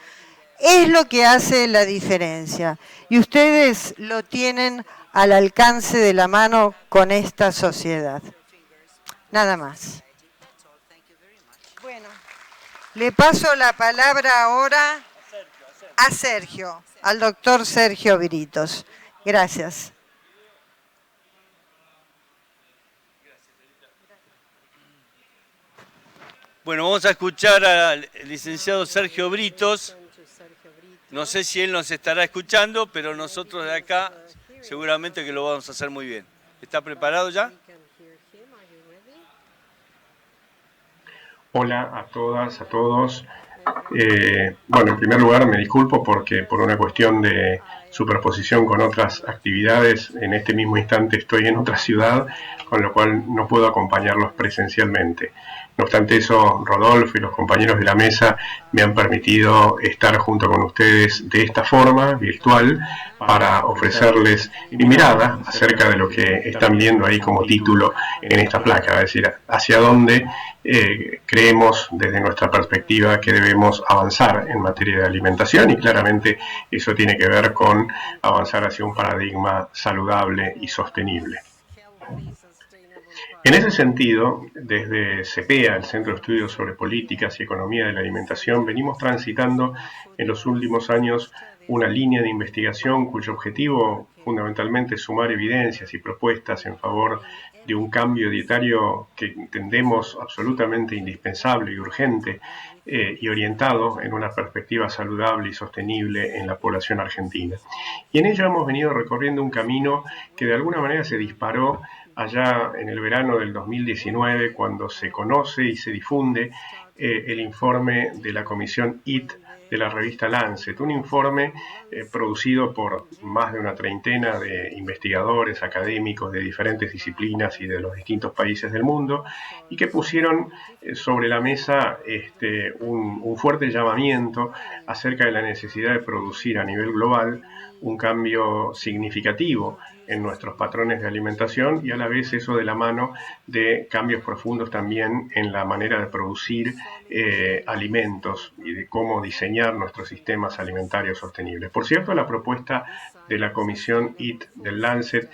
es lo que hace la diferencia. Y ustedes lo tienen al alcance de la mano con esta sociedad. Nada más. Bueno, le paso la palabra ahora a Sergio, al doctor Sergio Britos. Gracias. Bueno, vamos a escuchar al licenciado Sergio Britos. No sé si él nos estará escuchando, pero nosotros de acá seguramente que lo vamos a hacer muy bien. ¿Está preparado ya? Hola a todas, a todos. Bueno, en primer lugar me disculpo porque por una cuestión de superposición con otras actividades, en este mismo instante estoy en otra ciudad, con lo cual no puedo acompañarlos presencialmente. No obstante eso, Rodolfo y los compañeros de la mesa me han permitido estar junto con ustedes de esta forma, virtual, para ofrecerles mi mirada acerca de lo que están viendo ahí como título en esta placa, es decir, hacia dónde creemos desde nuestra perspectiva que debemos avanzar en materia de alimentación, y claramente eso tiene que ver con avanzar hacia un paradigma saludable y sostenible. En ese sentido, desde CEPEA, el Centro de Estudios sobre Políticas y Economía de la Alimentación, venimos transitando en los últimos años una línea de investigación cuyo objetivo fundamentalmente es sumar evidencias y propuestas en favor de un cambio dietario que entendemos absolutamente indispensable y urgente y orientado en una perspectiva saludable y sostenible en la población argentina. Y en ello hemos venido recorriendo un camino que de alguna manera se disparó allá en el verano del 2019, cuando se conoce y se difunde el informe de la comisión IT de la revista Lancet, un informe producido por más de una treintena de investigadores, académicos de diferentes disciplinas y de los distintos países del mundo, y que pusieron sobre la mesa un fuerte llamamiento acerca de la necesidad de producir a nivel global un cambio significativo en nuestros patrones de alimentación, y a la vez eso de la mano de cambios profundos también en la manera de producir alimentos y de cómo diseñar nuestros sistemas alimentarios sostenibles. Por cierto, la propuesta de la comisión IT del Lancet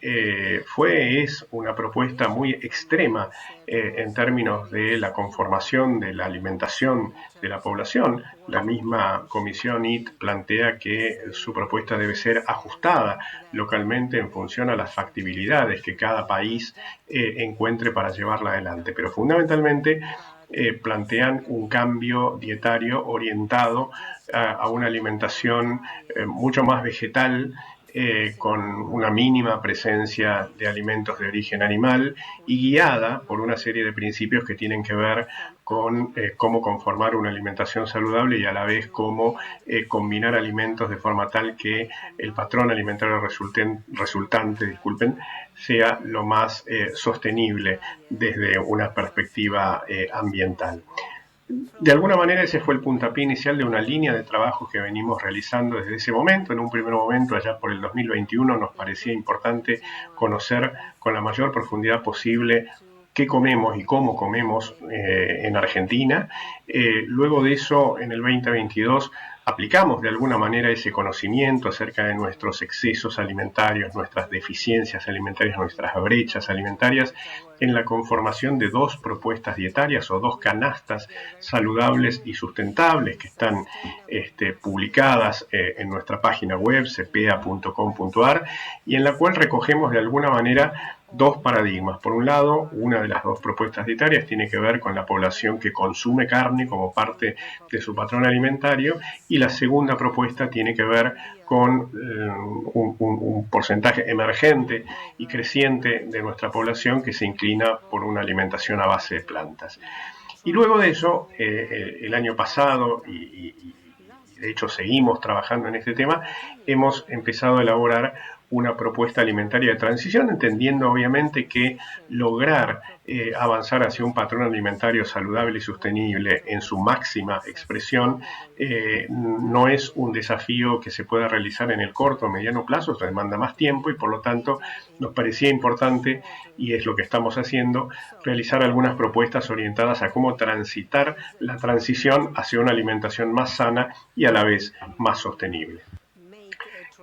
es una propuesta muy extrema en términos de la conformación de la alimentación de la población. La misma comisión IT plantea que su propuesta debe ser ajustada localmente en función a las factibilidades que cada país encuentre para llevarla adelante, pero fundamentalmente plantean un cambio dietario orientado a una alimentación mucho más vegetal, con una mínima presencia de alimentos de origen animal y guiada por una serie de principios que tienen que ver con cómo conformar una alimentación saludable y a la vez cómo combinar alimentos de forma tal que el patrón alimentario resultante, sea lo más sostenible desde una perspectiva ambiental. De alguna manera ese fue el puntapié inicial de una línea de trabajo que venimos realizando desde ese momento. En un primer momento, allá por el 2021, nos parecía importante conocer con la mayor profundidad posible qué comemos y cómo comemos en Argentina. Luego de eso, en el 2022, aplicamos de alguna manera ese conocimiento acerca de nuestros excesos alimentarios, nuestras deficiencias alimentarias, nuestras brechas alimentarias, en la conformación de 2 propuestas dietarias o 2 canastas saludables y sustentables que están publicadas en nuestra página web, cepea.com.ar, y en la cual recogemos de alguna manera 2 paradigmas. Por un lado, una de las 2 propuestas dietarias tiene que ver con la población que consume carne como parte de su patrón alimentario, y la segunda propuesta tiene que ver con un porcentaje emergente y creciente de nuestra población que se inclina por una alimentación a base de plantas. Y luego de eso, el año pasado, y de hecho seguimos trabajando en este tema, hemos empezado a elaborar una propuesta alimentaria de transición, entendiendo obviamente que lograr avanzar hacia un patrón alimentario saludable y sostenible en su máxima expresión no es un desafío que se pueda realizar en el corto o mediano plazo, esto demanda más tiempo y por lo tanto nos parecía importante, y es lo que estamos haciendo, realizar algunas propuestas orientadas a cómo transitar la transición hacia una alimentación más sana y a la vez más sostenible.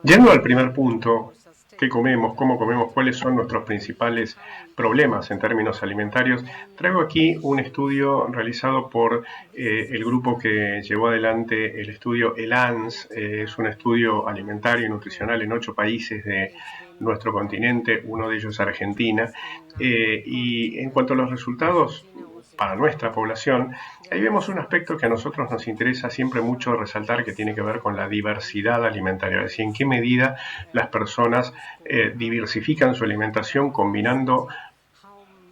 Yendo al primer punto, ¿qué comemos? ¿Cómo comemos? ¿Cuáles son nuestros principales problemas en términos alimentarios? Traigo aquí un estudio realizado por el grupo que llevó adelante el estudio ELANS. Es un estudio alimentario y nutricional en 8 países de nuestro continente, uno de ellos Argentina. Y en cuanto a los resultados para nuestra población, ahí vemos un aspecto que a nosotros nos interesa siempre mucho resaltar, que tiene que ver con la diversidad alimentaria, es decir, en qué medida las personas diversifican su alimentación combinando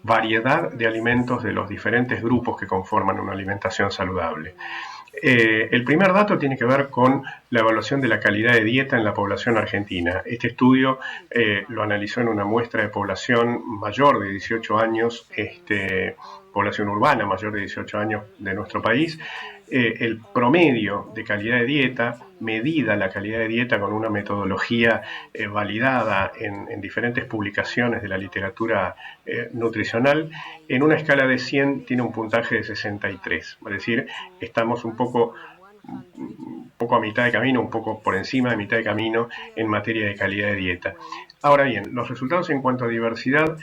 variedad de alimentos de los diferentes grupos que conforman una alimentación saludable. El primer dato tiene que ver con la evaluación de la calidad de dieta en la población argentina. Este estudio lo analizó en una muestra de población mayor de 18 años, población urbana mayor de 18 años de nuestro país. El promedio de calidad de dieta, medida la calidad de dieta con una metodología validada en diferentes publicaciones de la literatura nutricional, en una escala de 100 tiene un puntaje de 63, es decir, estamos un poco a mitad de camino, un poco por encima de mitad de camino en materia de calidad de dieta. Ahora bien, los resultados en cuanto a diversidad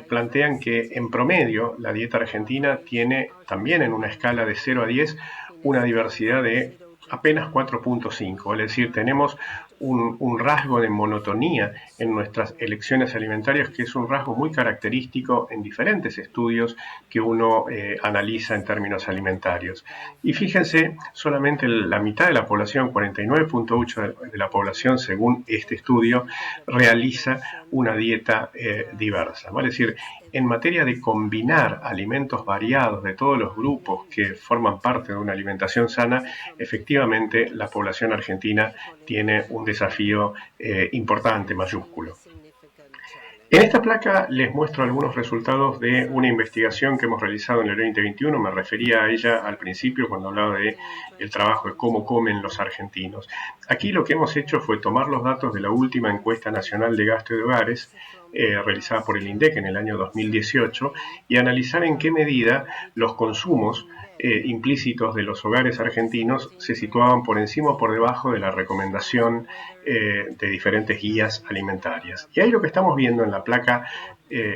plantean que en promedio la dieta argentina tiene también en una escala de 0 a 10 una diversidad de apenas 4.5, es decir, tenemos un rasgo de monotonía en nuestras elecciones alimentarias, que es un rasgo muy característico en diferentes estudios que uno analiza en términos alimentarios. Y fíjense, solamente la mitad de la población, 49.8% de la población, según este estudio, realiza una dieta diversa, ¿vale? Es decir, en materia de combinar alimentos variados de todos los grupos que forman parte de una alimentación sana, efectivamente la población argentina tiene un desafío importante, mayúsculo. En esta placa les muestro algunos resultados de una investigación que hemos realizado en el 2021. Me refería a ella al principio cuando hablaba del trabajo de cómo comen los argentinos. Aquí lo que hemos hecho fue tomar los datos de la última encuesta nacional de gasto de hogares realizada por el INDEC en el año 2018 y analizar en qué medida los consumos implícitos de los hogares argentinos se situaban por encima o por debajo de la recomendación de diferentes guías alimentarias. Y ahí lo que estamos viendo en la placa,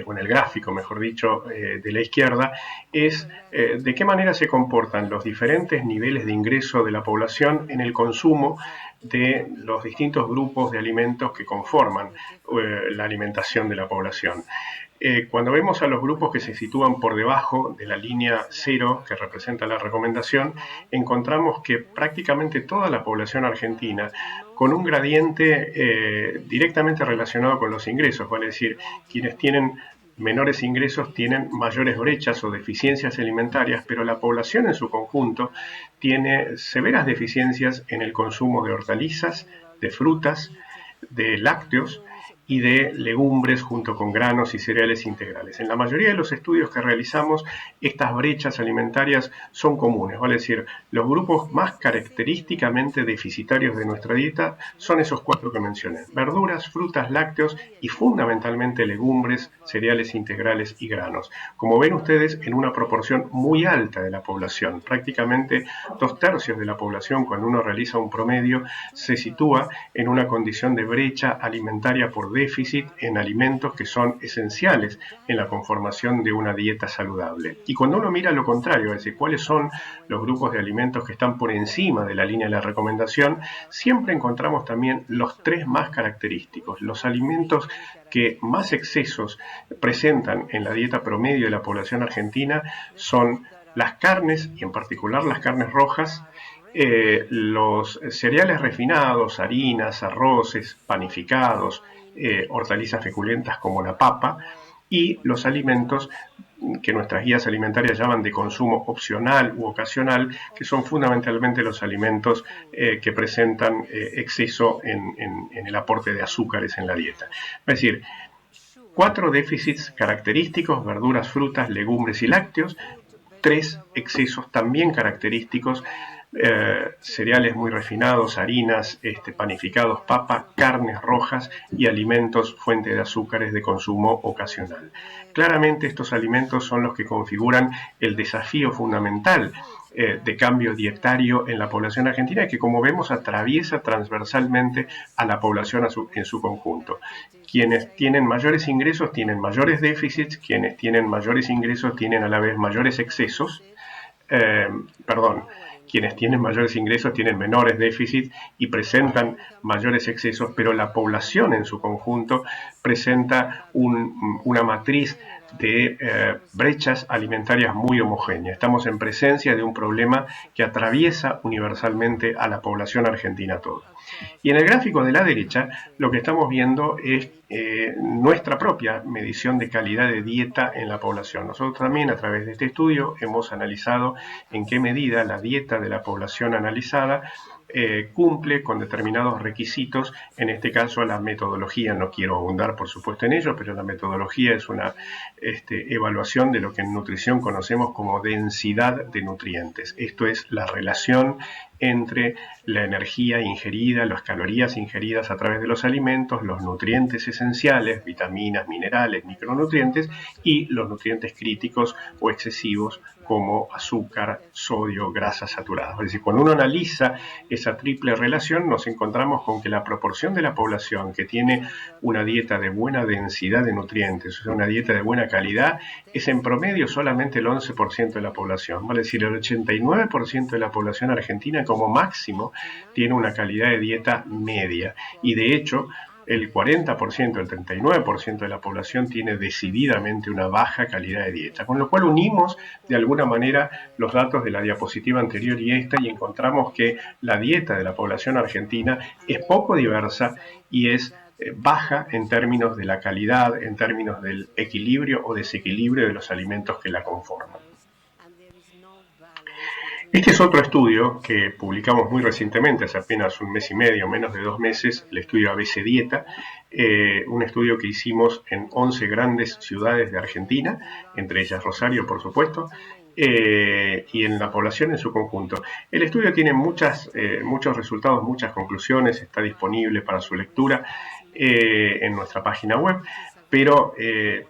o en el gráfico, mejor dicho, de la izquierda, es de qué manera se comportan los diferentes niveles de ingreso de la población en el consumo de los distintos grupos de alimentos que conforman la alimentación de la población. Cuando vemos a los grupos que se sitúan por debajo de la línea 0 que representa la recomendación, encontramos que prácticamente toda la población argentina, con un gradiente directamente relacionado con los ingresos, vale decir, quienes tienen menores ingresos tienen mayores brechas o deficiencias alimentarias, pero la población en su conjunto tiene severas deficiencias en el consumo de hortalizas, de frutas, de lácteos y de legumbres junto con granos y cereales integrales. En la mayoría de los estudios que realizamos, estas brechas alimentarias son comunes, vale decir, los grupos más característicamente deficitarios de nuestra dieta son esos 4 que mencioné: verduras, frutas, lácteos y fundamentalmente legumbres, cereales integrales y granos. Como ven ustedes, en una proporción muy alta de la población, prácticamente 2/3 de la población, cuando uno realiza un promedio, se sitúa en una condición de brecha alimentaria por déficit en alimentos que son esenciales en la conformación de una dieta saludable. Y cuando uno mira lo contrario, es decir, cuáles son los grupos de alimentos que están por encima de la línea de la recomendación, siempre encontramos también los 3 más característicos. Los alimentos que más excesos presentan en la dieta promedio de la población argentina son las carnes, y en particular las carnes rojas, los cereales refinados, harinas, arroces, panificados, hortalizas feculentas como la papa, y los alimentos que nuestras guías alimentarias llaman de consumo opcional u ocasional, que son fundamentalmente los alimentos que presentan exceso en el aporte de azúcares en la dieta. Es decir, 4 déficits característicos: verduras, frutas, legumbres y lácteos; 3 excesos también característicos: cereales muy refinados, harinas, panificados, papa, carnes rojas y alimentos fuente de azúcares de consumo ocasional. Claramente estos alimentos son los que configuran el desafío fundamental de cambio dietario en la población argentina, que, como vemos, atraviesa transversalmente a la población en su conjunto. Quienes tienen mayores ingresos tienen mayores déficits, quienes tienen mayores ingresos tienen a la vez mayores excesos, quienes tienen mayores ingresos tienen menores déficits y presentan mayores excesos, pero la población en su conjunto presenta una matriz de brechas alimentarias muy homogéneas. Estamos en presencia de un problema que atraviesa universalmente a la población argentina toda. Y en el gráfico de la derecha lo que estamos viendo es nuestra propia medición de calidad de dieta en la población. Nosotros también, a través de este estudio, hemos analizado en qué medida la dieta de la población analizada cumple con determinados requisitos. En este caso, la metodología, no quiero abundar por supuesto en ello, pero la metodología es una evaluación de lo que en nutrición conocemos como densidad de nutrientes. Esto es la relación entre la energía ingerida, las calorías ingeridas a través de los alimentos, los nutrientes esenciales, vitaminas, minerales, micronutrientes, y los nutrientes críticos o excesivos como azúcar, sodio, grasas saturadas. Es decir, cuando uno analiza esa triple relación, nos encontramos con que la proporción de la población que tiene una dieta de buena densidad de nutrientes, o sea, una dieta de buena calidad, es en promedio solamente el 11% de la población. Vale decir, el 89% de la población argentina como máximo tiene una calidad de dieta media, y de hecho el 40%, el 39% de la población tiene decididamente una baja calidad de dieta, con lo cual unimos de alguna manera los datos de la diapositiva anterior y esta, y encontramos que la dieta de la población argentina es poco diversa y es baja en términos de la calidad, en términos del equilibrio o desequilibrio de los alimentos que la conforman. Este es otro estudio que publicamos muy recientemente, hace apenas un mes y medio, menos de 2 meses, el estudio ABC Dieta, un estudio que hicimos en 11 grandes ciudades de Argentina, entre ellas Rosario, por supuesto, y en la población en su conjunto. El estudio tiene muchos resultados, muchas conclusiones, está disponible para su lectura en nuestra página web, pero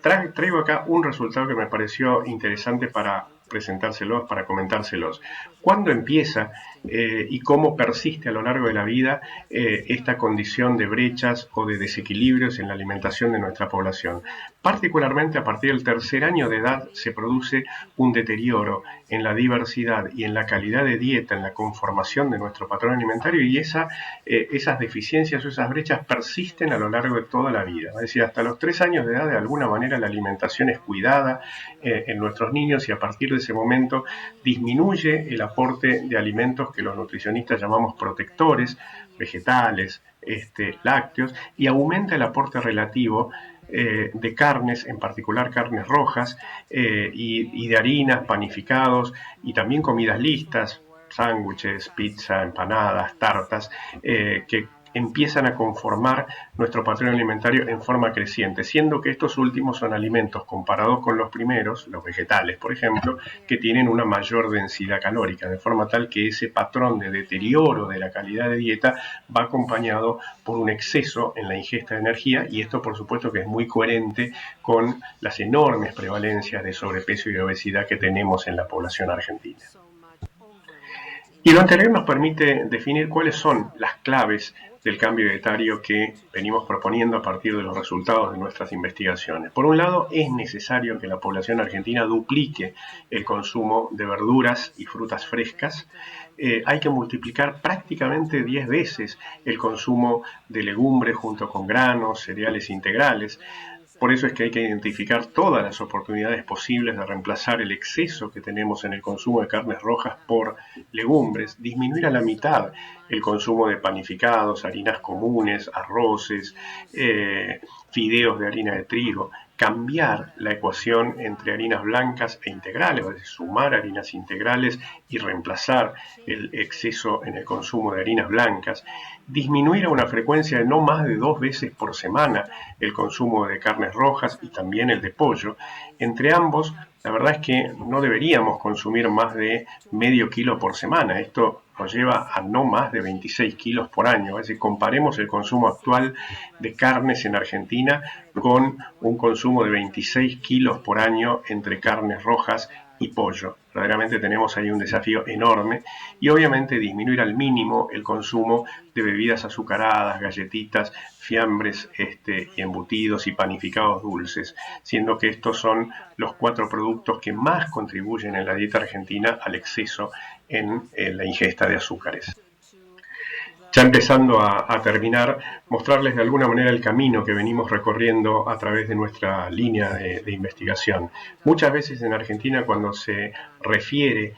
traigo acá un resultado que me pareció interesante para presentárselos, para comentárselos. ¿Cuándo empieza y cómo persiste a lo largo de la vida esta condición de brechas o de desequilibrios en la alimentación de nuestra población? Particularmente a partir del 3er año de edad se produce un deterioro en la diversidad y en la calidad de dieta, en la conformación de nuestro patrón alimentario, y esas deficiencias o esas brechas persisten a lo largo de toda la vida. Es decir, hasta los 3 años de edad, de alguna manera, la alimentación es cuidada en nuestros niños, y a partir de ese momento disminuye el aporte de alimentos que los nutricionistas llamamos protectores, vegetales, lácteos, y aumenta el aporte relativo de carnes, en particular carnes rojas, y de harinas, panificados y también comidas listas, sándwiches, pizza, empanadas, tartas, que empiezan a conformar nuestro patrón alimentario en forma creciente, siendo que estos últimos son alimentos comparados con los primeros, los vegetales, por ejemplo, que tienen una mayor densidad calórica, de forma tal que ese patrón de deterioro de la calidad de dieta va acompañado por un exceso en la ingesta de energía, y esto por supuesto que es muy coherente con las enormes prevalencias de sobrepeso y de obesidad que tenemos en la población argentina. Y lo anterior nos permite definir cuáles son las claves del cambio dietario que venimos proponiendo a partir de los resultados de nuestras investigaciones. Por un lado, es necesario que la población argentina duplique el consumo de verduras y frutas frescas. Hay que multiplicar prácticamente 10 veces el consumo de legumbres junto con granos, cereales integrales. Por eso es que hay que identificar todas las oportunidades posibles de reemplazar el exceso que tenemos en el consumo de carnes rojas por legumbres, disminuir a la mitad el consumo de panificados, harinas comunes, arroces, fideos de harina de trigo, cambiar la ecuación entre harinas blancas e integrales, es decir, sumar harinas integrales y reemplazar el exceso en el consumo de harinas blancas, disminuir a una frecuencia de no más de 2 veces por semana el consumo de carnes rojas y también el de pollo. Entre ambos, la verdad es que no deberíamos consumir más de medio kilo por semana. Esto nos lleva a no más de 26 kilos por año. Es decir, comparemos el consumo actual de carnes en Argentina con un consumo de 26 kilos por año entre carnes rojas y pollo. Verdaderamente tenemos ahí un desafío enorme, y obviamente disminuir al mínimo el consumo de bebidas azucaradas, galletitas, fiambres y embutidos y panificados dulces, siendo que estos son los 4 productos que más contribuyen en la dieta argentina al exceso en la ingesta de azúcares. Ya empezando a terminar, mostrarles de alguna manera el camino que venimos recorriendo a través de nuestra línea de investigación. Muchas veces en Argentina, cuando se refiere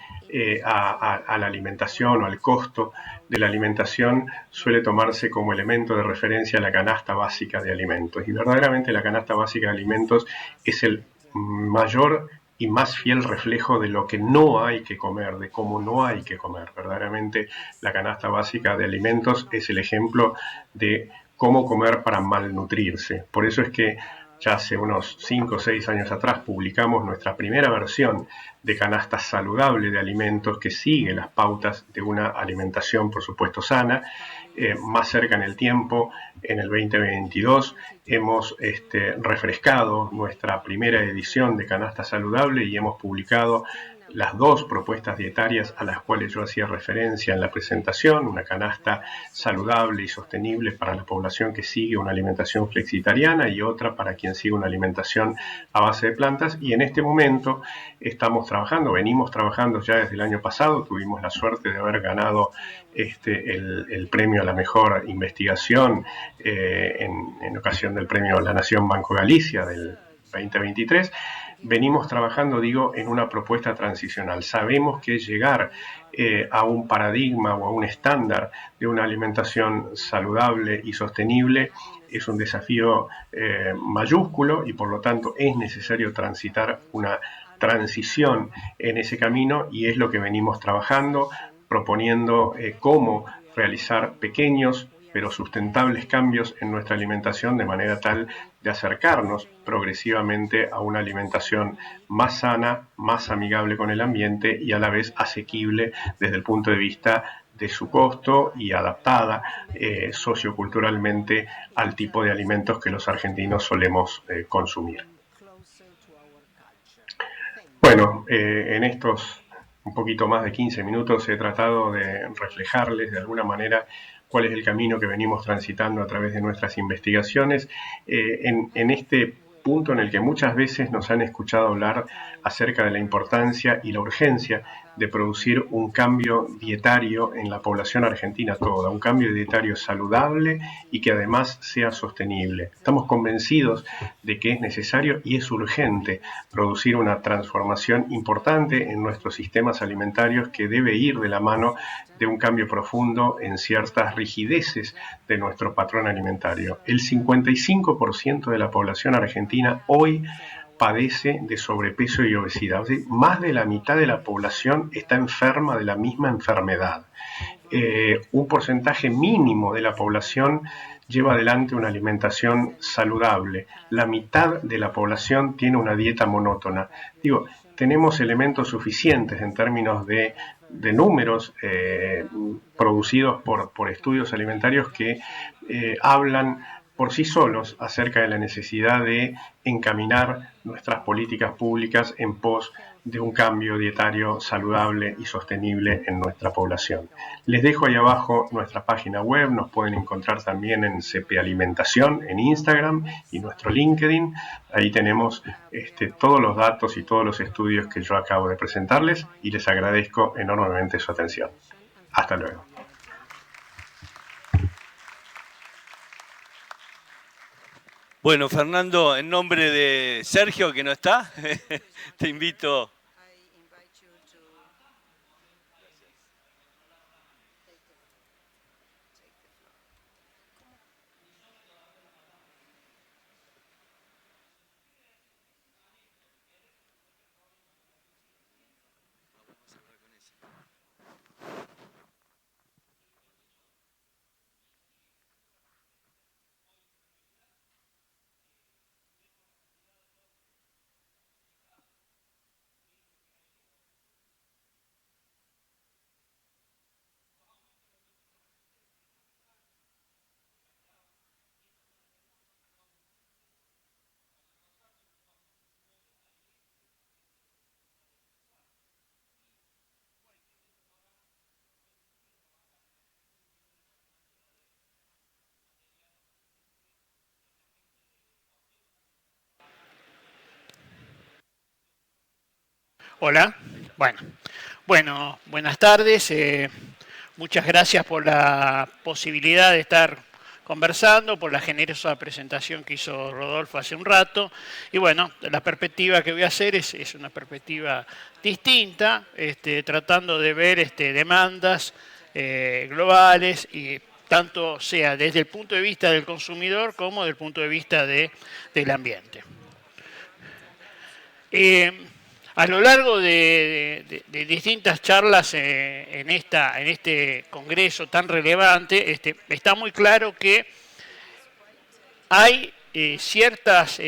a la alimentación o al costo de la alimentación, suele tomarse como elemento de referencia la canasta básica de alimentos. Y verdaderamente la canasta básica de alimentos es el mayor y más fiel reflejo de lo que no hay que comer, de cómo no hay que comer. Verdaderamente la canasta básica de alimentos es el ejemplo de cómo comer para malnutrirse. Por eso es que ya hace unos 5 o 6 años atrás publicamos nuestra primera versión de canasta saludable de alimentos que sigue las pautas de una alimentación, por supuesto, sana. Más cerca en el tiempo, en el 2022, hemos refrescado nuestra primera edición de Canasta Saludable y hemos publicado las 2 propuestas dietarias a las cuales yo hacía referencia en la presentación: una canasta saludable y sostenible para la población que sigue una alimentación flexitariana y otra para quien sigue una alimentación a base de plantas. Y en este momento venimos trabajando ya desde el año pasado. Tuvimos la suerte de haber ganado el premio a la mejor investigación en ocasión del premio La Nación Banco Galicia del 2023. Venimos trabajando, en una propuesta transicional. Sabemos que llegar a un paradigma o a un estándar de una alimentación saludable y sostenible es un desafío mayúsculo, y por lo tanto es necesario transitar una transición en ese camino, y es lo que venimos trabajando, proponiendo cómo realizar pequeños pero sustentables cambios en nuestra alimentación, de manera tal de acercarnos progresivamente a una alimentación más sana, más amigable con el ambiente y a la vez asequible desde el punto de vista de su costo y adaptada socioculturalmente al tipo de alimentos que los argentinos solemos consumir. Bueno, en estos un poquito más de 15 minutos he tratado de reflejarles de alguna manera cuál es el camino que venimos transitando a través de nuestras investigaciones, en este punto en el que muchas veces nos han escuchado hablar acerca de la importancia y la urgencia de producir un cambio dietario en la población argentina toda, un cambio dietario saludable y que además sea sostenible. Estamos convencidos de que es necesario y es urgente producir una transformación importante en nuestros sistemas alimentarios que debe ir de la mano de un cambio profundo en ciertas rigideces de nuestro patrón alimentario. El 55% de la población argentina hoy padece de sobrepeso y obesidad. O sea, más de la mitad de la población está enferma de la misma enfermedad. Un porcentaje mínimo de la población lleva adelante una alimentación saludable. La mitad de la población tiene una dieta monótona. Digo, tenemos elementos suficientes en términos de números producidos por estudios alimentarios que hablan por sí solos acerca de la necesidad de encaminar nuestras políticas públicas en pos de un cambio dietario saludable y sostenible en nuestra población. Les dejo ahí abajo nuestra página web, nos pueden encontrar también en CP Alimentación, en Instagram y nuestro LinkedIn. Ahí tenemos todos los datos y todos los estudios que yo acabo de presentarles y les agradezco enormemente su atención. Hasta luego. Bueno, Fernando, en nombre de Sergio, que no está, te invito. Hola, bueno, buenas tardes. Muchas gracias por la posibilidad de estar conversando, por la generosa presentación que hizo Rodolfo hace un rato. Y bueno, la perspectiva que voy a hacer es una perspectiva distinta, tratando de ver demandas globales, y tanto sea desde el punto de vista del consumidor como desde el punto de vista del ambiente. A lo largo de distintas charlas en este congreso tan relevante, está muy claro que hay ciertas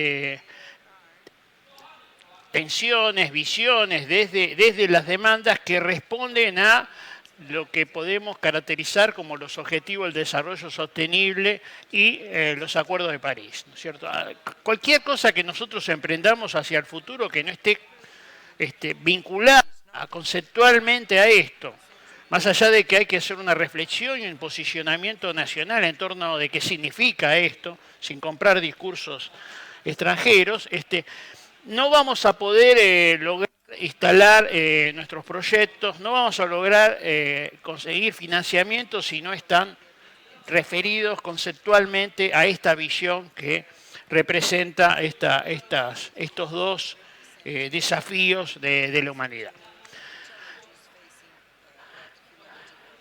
tensiones, visiones desde las demandas que responden a lo que podemos caracterizar como los objetivos del desarrollo sostenible y los acuerdos de París, ¿no es cierto? Cualquier cosa que nosotros emprendamos hacia el futuro que no esté vinculada conceptualmente a esto, más allá de que hay que hacer una reflexión y un posicionamiento nacional en torno de qué significa esto, sin comprar discursos extranjeros, no vamos a poder lograr instalar nuestros proyectos, no vamos a lograr conseguir financiamiento si no están referidos conceptualmente a esta visión que representa estos dos desafíos de la humanidad.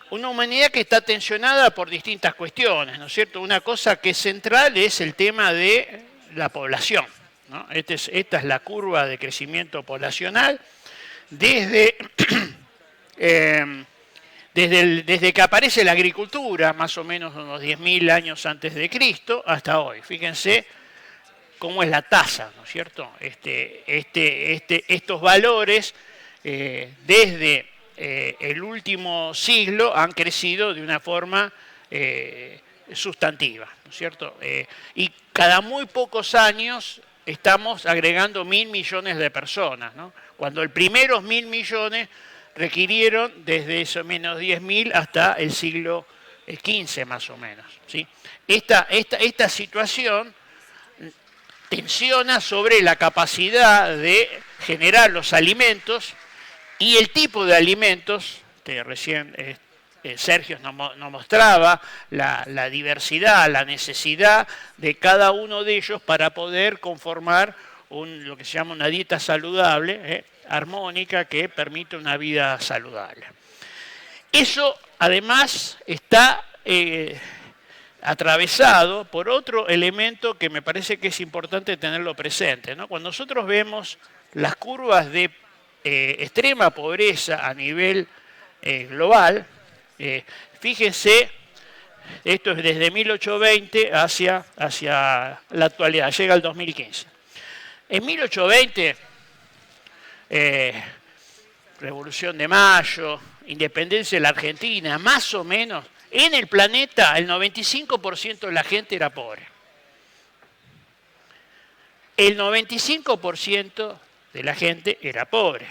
Una humanidad que está tensionada por distintas cuestiones, ¿no es cierto? Una cosa que es central es el tema de la población, ¿no? Esta es la curva de crecimiento poblacional desde que aparece la agricultura, más o menos unos 10.000 años antes de Cristo, hasta hoy. Fíjense cómo es la tasa, ¿no es cierto? Estos valores desde el último siglo han crecido de una forma sustantiva, ¿no es cierto? Y cada muy pocos años estamos agregando 1.000 millones de personas, ¿no? Cuando los primeros 1.000 millones requirieron desde esos menos 10.000 hasta el siglo XV más o menos, ¿sí? Esta situación tensiona sobre la capacidad de generar los alimentos Y el tipo de alimentos, que recién Sergio nos mostraba, la diversidad, la necesidad de cada uno de ellos para poder conformar lo que se llama una dieta saludable, armónica, que permite una vida saludable. Eso además está atravesado por otro elemento que me parece que es importante tenerlo presente, ¿no? Cuando nosotros vemos las curvas de extrema pobreza a nivel global, fíjense, esto es desde 1820 hacia la actualidad, llega al 2015. En 1820, Revolución de Mayo, independencia de la Argentina, más o menos, en el planeta el 95% de la gente era pobre. El 95% de la gente era pobre.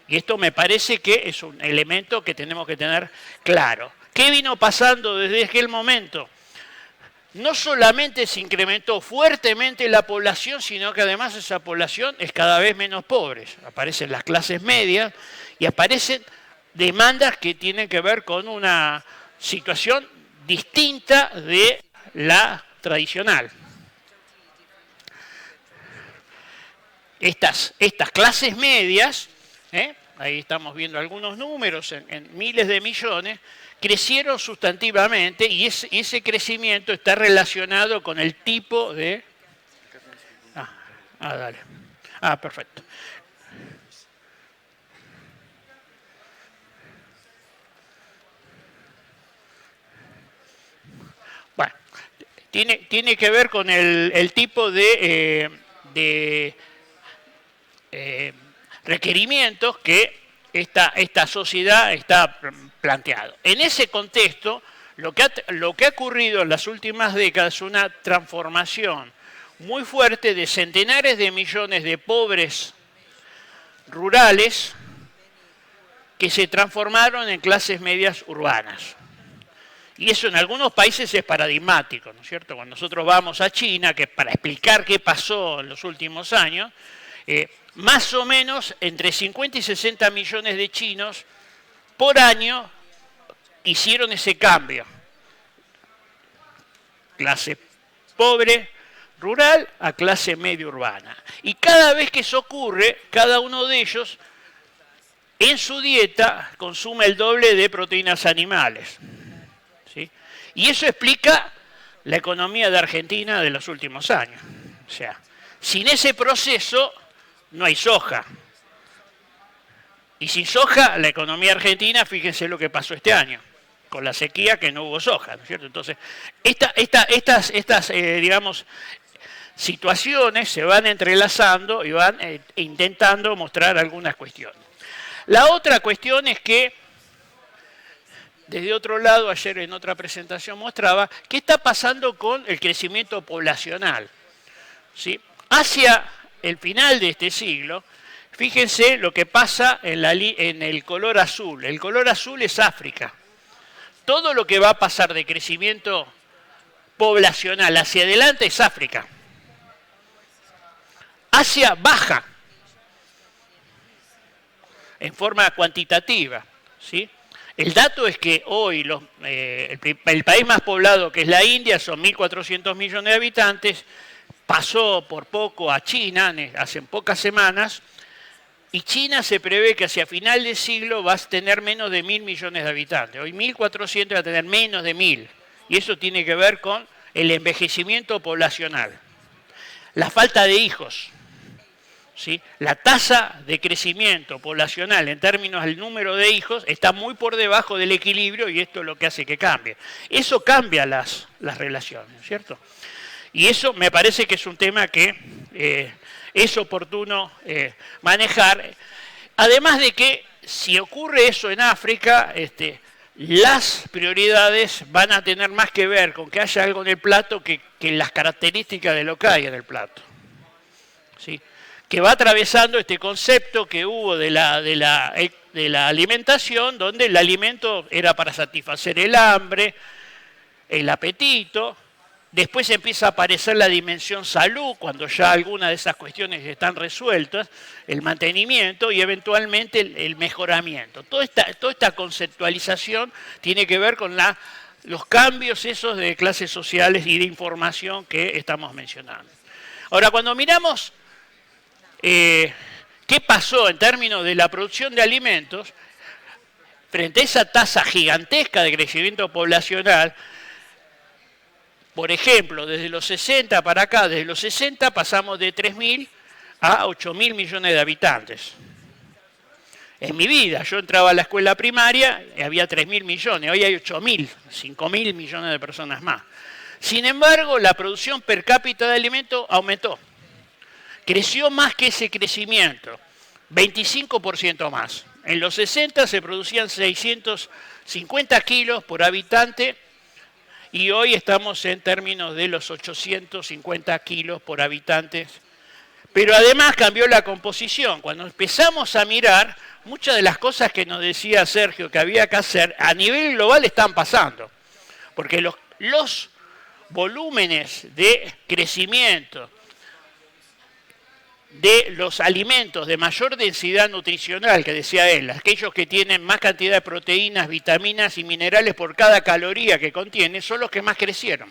Y esto me parece que es un elemento que tenemos que tener claro. ¿Qué vino pasando desde aquel momento? No solamente se incrementó fuertemente la población, sino que además esa población es cada vez menos pobre. Aparecen las clases medias y aparecen demandas que tienen que ver con una situación distinta de la tradicional. Estas clases medias, ahí estamos viendo algunos números en miles de millones, crecieron sustantivamente y ese crecimiento está relacionado con el tipo de... dale. Perfecto. Bueno, tiene que ver con el tipo de requerimientos que esta sociedad está planteado. En ese contexto, lo que ha ocurrido en las últimas décadas es una transformación muy fuerte de centenares de millones de pobres rurales que se transformaron en clases medias urbanas. Y eso en algunos países es paradigmático, ¿no es cierto? Cuando nosotros vamos a China, que para explicar qué pasó en los últimos años, más o menos entre 50 y 60 millones de chinos por año hicieron ese cambio. Clase pobre rural a clase media urbana. Y cada vez que eso ocurre, cada uno de ellos en su dieta consume el doble de proteínas animales. ¿Sí? Y eso explica la economía de Argentina de los últimos años. O sea, sin ese proceso no hay soja. Y sin soja, la economía argentina, fíjense lo que pasó este año, con la sequía, que no hubo soja, ¿no es cierto? Entonces, estas digamos, situaciones se van entrelazando y van intentando mostrar algunas cuestiones. La otra cuestión es que, desde otro lado, ayer en otra presentación mostraba, ¿qué está pasando con el crecimiento poblacional? ¿Sí? Hacia el final de este siglo, fíjense lo que pasa en el color azul. El color azul es África. Todo lo que va a pasar de crecimiento poblacional hacia adelante es África. Asia baja en forma cuantitativa, ¿sí? El dato es que hoy el país más poblado, que es la India, son 1.400 millones de habitantes, pasó por poco a China hace pocas semanas, y China se prevé que hacia final de siglo va a tener menos de 1.000 millones de habitantes. Hoy 1.400 va a tener menos de 1.000. Y eso tiene que ver con el envejecimiento poblacional. La falta de hijos. ¿Sí? La tasa de crecimiento poblacional en términos del número de hijos está muy por debajo del equilibrio y esto es lo que hace que cambie. Eso cambia las relaciones, ¿cierto? Y eso me parece que es un tema que es oportuno manejar. Además de que si ocurre eso en África, las prioridades van a tener más que ver con que haya algo en el plato que las características de lo que hay en el plato. ¿Sí? Que va atravesando este concepto que hubo de la alimentación, donde el alimento era para satisfacer el hambre, el apetito. Después empieza a aparecer la dimensión salud, cuando ya algunas de esas cuestiones están resueltas, el mantenimiento y eventualmente el mejoramiento. Toda esta conceptualización tiene que ver con los cambios esos de clases sociales y de información que estamos mencionando. Ahora, cuando miramos qué pasó en términos de la producción de alimentos, frente a esa tasa gigantesca de crecimiento poblacional, por ejemplo, desde los 60 para acá, desde los 60 pasamos de 3.000 a 8.000 millones de habitantes. En mi vida, yo entraba a la escuela primaria y había 3.000 millones, hoy hay 8.000, 5.000 millones de personas más. Sin embargo, la producción per cápita de alimentos aumentó. Creció más que ese crecimiento, 25% más. En los 60 se producían 650 kilos por habitante y hoy estamos en términos de los 850 kilos por habitante. Pero además cambió la composición. Cuando empezamos a mirar, muchas de las cosas que nos decía Sergio que había que hacer a nivel global están pasando. Porque los volúmenes de crecimiento de los alimentos de mayor densidad nutricional, que decía él, aquellos que tienen más cantidad de proteínas, vitaminas y minerales por cada caloría que contiene, son los que más crecieron.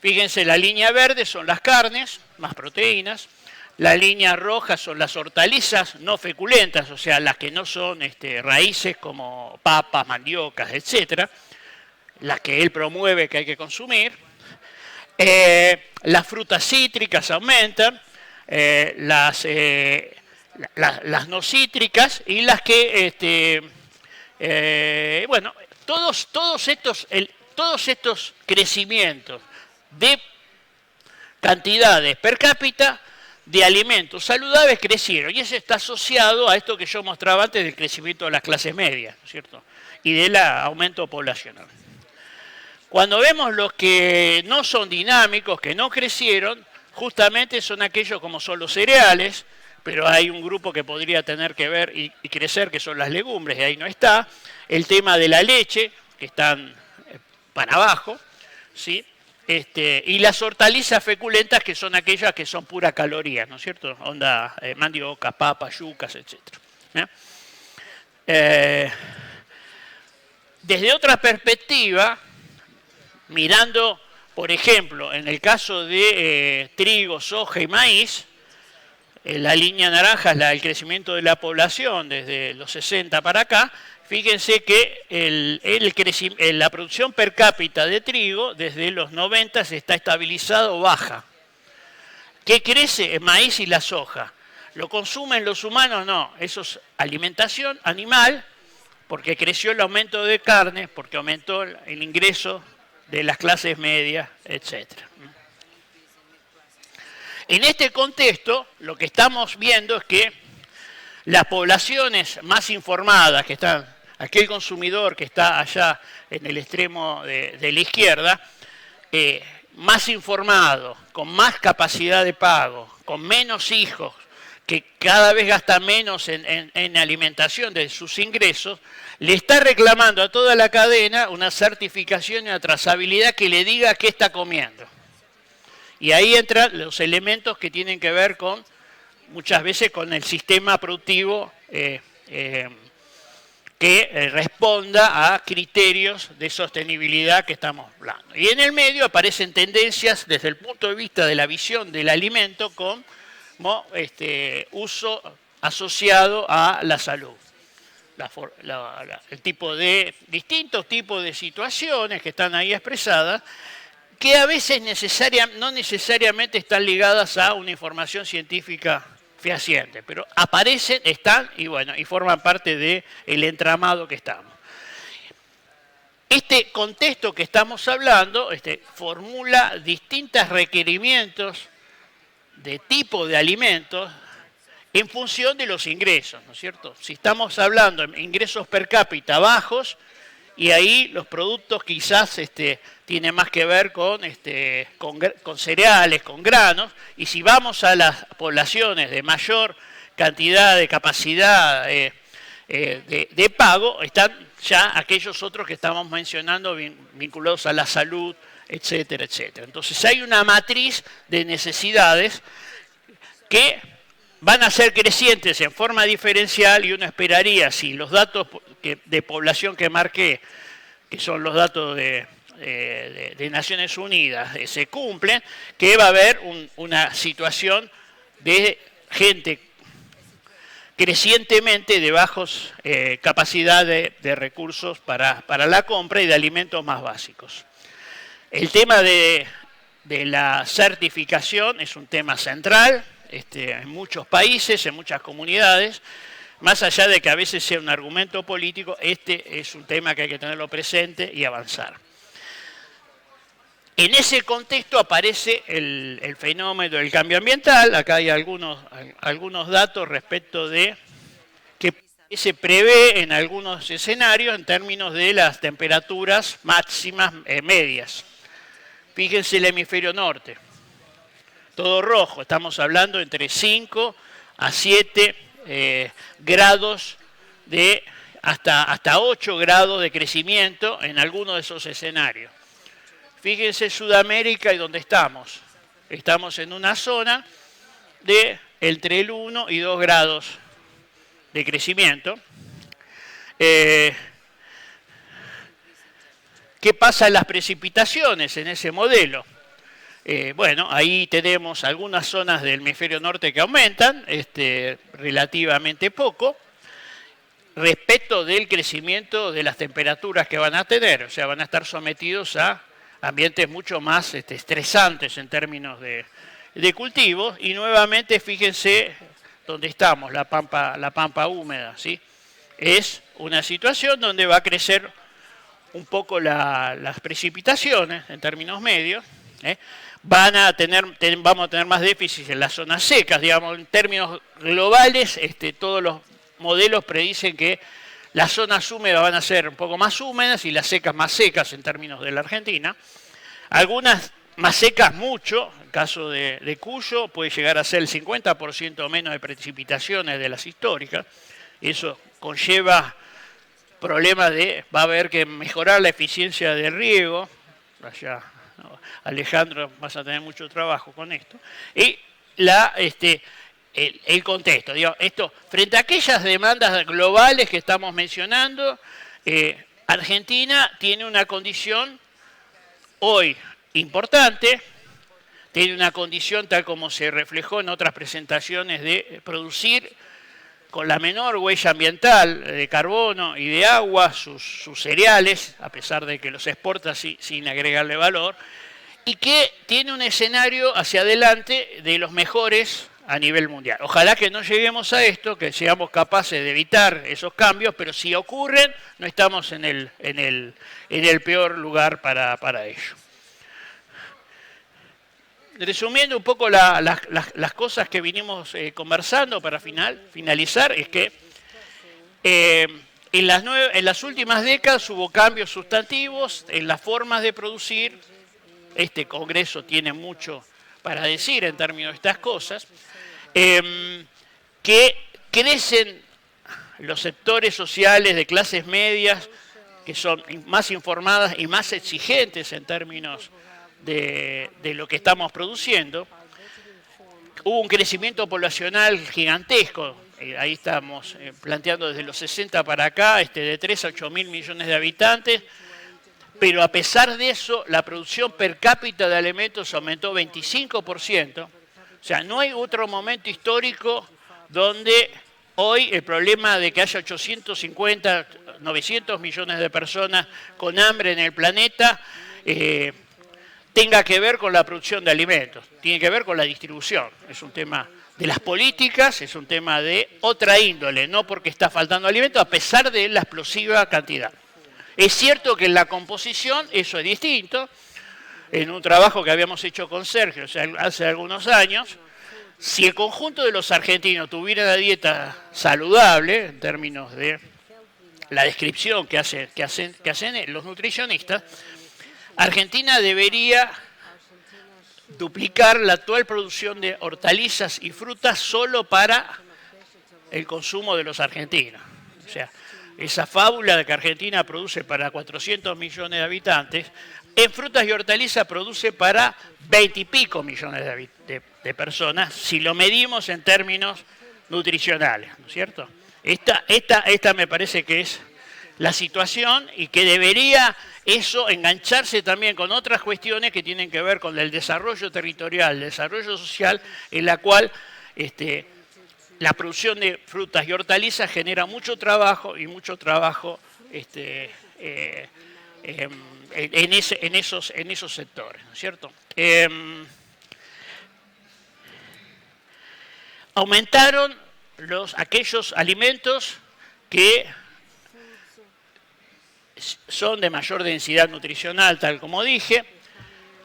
Fíjense, la línea verde son las carnes, más proteínas, la línea roja son las hortalizas no feculentas, o sea, las que no son raíces como papas, mandiocas, etc., las que él promueve que hay que consumir. Las frutas cítricas aumentan, las no cítricas y las que, bueno, todos estos crecimientos de cantidades per cápita de alimentos saludables crecieron. Y eso está asociado a esto que yo mostraba antes del crecimiento de las clases medias, ¿no es cierto? Y del aumento poblacional. Cuando vemos los que no son dinámicos, que no crecieron, justamente son aquellos como son los cereales, pero hay un grupo que podría tener que ver y crecer, que son las legumbres, y ahí no está. El tema de la leche, que están para abajo, ¿sí? Y las hortalizas feculentas, que son aquellas que son pura calorías, ¿no es cierto? Onda mandioca, papas, yucas, etc. Desde otra perspectiva, mirando, por ejemplo, en el caso de trigo, soja y maíz, la línea naranja es el crecimiento de la población desde los 60 para acá. Fíjense que la producción per cápita de trigo desde los 90 se está estabilizado o baja. ¿Qué crece? El maíz y la soja. ¿Lo consumen los humanos? No. Eso es alimentación animal, porque creció el aumento de carne, porque aumentó el ingreso de las clases medias, etc. En este contexto, lo que estamos viendo es que las poblaciones más informadas, que están, aquel consumidor que está allá en el extremo de la izquierda, más informado, con más capacidad de pago, con menos hijos, que cada vez gasta menos en alimentación de sus ingresos, le está reclamando a toda la cadena una certificación y una trazabilidad que le diga qué está comiendo. Y ahí entran los elementos que tienen que ver con, muchas veces, con el sistema productivo que responda a criterios de sostenibilidad que estamos hablando. Y en el medio aparecen tendencias desde el punto de vista de la visión del alimento como uso asociado a la salud. Distintos tipos de situaciones que están ahí expresadas, que a veces no necesariamente están ligadas a una información científica fehaciente, pero aparecen, están y forman parte del entramado que estamos. Este contexto que estamos hablando formula distintos requerimientos de tipo de alimentos en función de los ingresos, ¿no es cierto? Si estamos hablando de ingresos per cápita bajos, y ahí los productos quizás tienen más que ver con cereales, con granos, y si vamos a las poblaciones de mayor cantidad de capacidad de pago, están ya aquellos otros que estamos mencionando vinculados a la salud, etcétera, etcétera. Entonces hay una matriz de necesidades que van a ser crecientes en forma diferencial y uno esperaría, si los datos de población que marqué, que son los datos de Naciones Unidas, se cumplen, que va a haber una situación de gente crecientemente de bajos capacidad de recursos para la compra y de alimentos más básicos. El tema de la certificación es un tema central en muchos países, en muchas comunidades. Más allá de que a veces sea un argumento político, este es un tema que hay que tenerlo presente y avanzar. En ese contexto aparece el fenómeno del cambio ambiental. Acá hay algunos datos respecto de que se prevé en algunos escenarios en términos de las temperaturas máximas medias. Fíjense el hemisferio norte, todo rojo, estamos hablando entre 5 a 7 grados de hasta 8 grados de crecimiento en algunos de esos escenarios. Fíjense Sudamérica y dónde estamos. Estamos en una zona de entre el 1 y 2 grados de crecimiento. ¿Qué pasa en las precipitaciones en ese modelo? Bueno, ahí tenemos algunas zonas del hemisferio norte que aumentan, relativamente poco, respecto del crecimiento de las temperaturas que van a tener. O sea, van a estar sometidos a ambientes mucho más estresantes en términos de cultivos. Y nuevamente, fíjense dónde estamos, la pampa húmeda, ¿sí? Es una situación donde va a crecer un poco las precipitaciones en términos medios. Vamos a tener más déficit en las zonas secas, digamos, en términos globales, todos los modelos predicen que las zonas húmedas van a ser un poco más húmedas y las secas más secas en términos de la Argentina. Algunas más secas mucho, en el caso de Cuyo puede llegar a ser el 50% menos de precipitaciones de las históricas. Eso conlleva problemas va a haber que mejorar la eficiencia del riego. Allá, ¿no? Alejandro, vas a tener mucho trabajo con esto. Y el contexto, digamos, frente a aquellas demandas globales que estamos mencionando, Argentina tiene una condición hoy importante, tiene una condición tal como se reflejó en otras presentaciones de producir con la menor huella ambiental de carbono y de agua sus cereales, a pesar de que los exporta sin agregarle valor, y que tiene un escenario hacia adelante de los mejores a nivel mundial. Ojalá que no lleguemos a esto, que seamos capaces de evitar esos cambios, pero si ocurren, no estamos en el peor lugar para ello. Resumiendo un poco las cosas que vinimos conversando para finalizar, es que en las últimas décadas hubo cambios sustantivos en las formas de producir. Este Congreso tiene mucho para decir en términos de estas cosas, que crecen los sectores sociales de clases medias, que son más informadas y más exigentes en términos de lo que estamos produciendo. Hubo un crecimiento poblacional gigantesco, ahí estamos planteando desde los 60 para acá, de 3 a 8 mil millones de habitantes, pero a pesar de eso, la producción per cápita de alimentos aumentó 25%. O sea, no hay otro momento histórico donde hoy el problema de que haya 850, 900 millones de personas con hambre en el planeta tenga que ver con la producción de alimentos, tiene que ver con la distribución. Es un tema de las políticas, es un tema de otra índole, no porque está faltando alimento, a pesar de la explosiva cantidad. Es cierto que en la composición eso es distinto. En un trabajo que habíamos hecho con Sergio hace algunos años, si el conjunto de los argentinos tuviera una dieta saludable, en términos de la descripción que hacen los nutricionistas, Argentina debería duplicar la actual producción de hortalizas y frutas solo para el consumo de los argentinos. O sea, esa fábula de que Argentina produce para 400 millones de habitantes En frutas y hortalizas produce para 20 y pico millones de personas, si lo medimos en términos nutricionales, ¿no es cierto? Esta me parece que es la situación y que debería eso engancharse también con otras cuestiones que tienen que ver con el desarrollo territorial, el desarrollo social, en la cual la producción de frutas y hortalizas genera mucho trabajo y mucho trabajo en esos sectores, ¿no es cierto? Aumentaron aquellos alimentos que son de mayor densidad nutricional, tal como dije.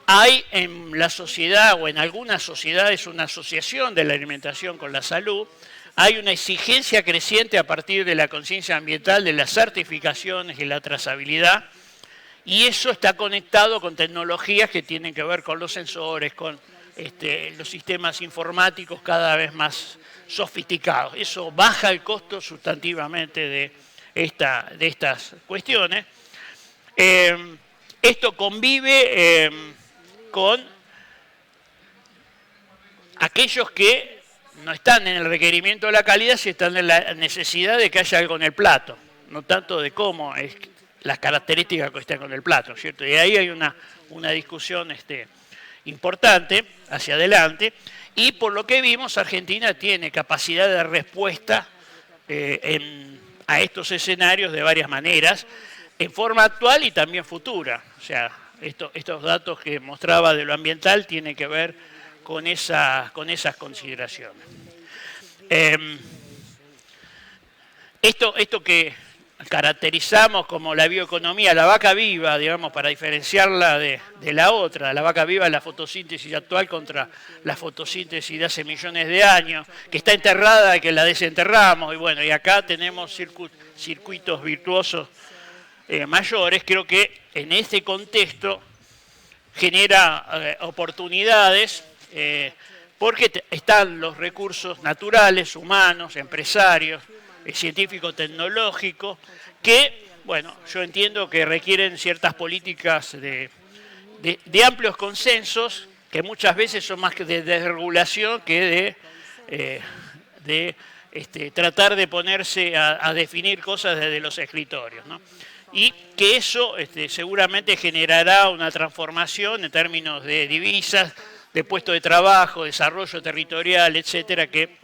Hay en la sociedad o en algunas sociedades una asociación de la alimentación con la salud. Hay una exigencia creciente a partir de la conciencia ambiental, de las certificaciones y la trazabilidad. Y eso está conectado con tecnologías que tienen que ver con los sensores, con los sistemas informáticos cada vez más sofisticados. Eso baja el costo sustantivamente de estas cuestiones. Esto convive con aquellos que no están en el requerimiento de la calidad, si están en la necesidad de que haya algo en el plato, no tanto de cómo es las características que están con el plato, ¿cierto? Y ahí hay una discusión importante hacia adelante, y por lo que vimos, Argentina tiene capacidad de respuesta a estos escenarios de varias maneras, en forma actual y también futura. O sea, estos datos que mostraba de lo ambiental tienen que ver con esas consideraciones. Esto que caracterizamos como la bioeconomía, la vaca viva, digamos, para diferenciarla de la otra. La vaca viva es la fotosíntesis actual contra la fotosíntesis de hace millones de años, que está enterrada y que la desenterramos. Y bueno, y acá tenemos circuitos virtuosos mayores. Creo que en este contexto genera oportunidades porque están los recursos naturales, humanos, empresarios, científico-tecnológico, que, bueno, yo entiendo que requieren ciertas políticas de amplios consensos, que muchas veces son más que de desregulación que de tratar de ponerse a definir cosas desde los escritorios, ¿no? Y que eso seguramente generará una transformación en términos de divisas, de puestos de trabajo, desarrollo territorial, etcétera, que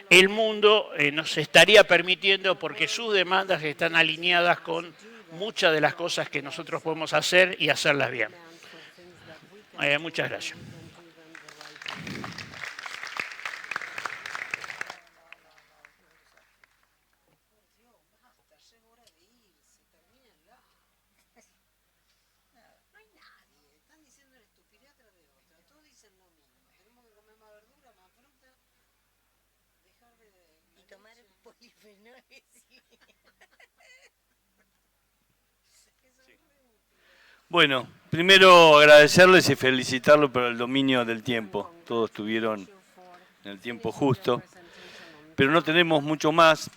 el mundo nos estaría permitiendo porque sus demandas están alineadas con muchas de las cosas que nosotros podemos hacer y hacerlas bien. Muchas gracias. Bueno, primero agradecerles y felicitarlos por el dominio del tiempo. Todos estuvieron en el tiempo justo, pero no tenemos mucho más.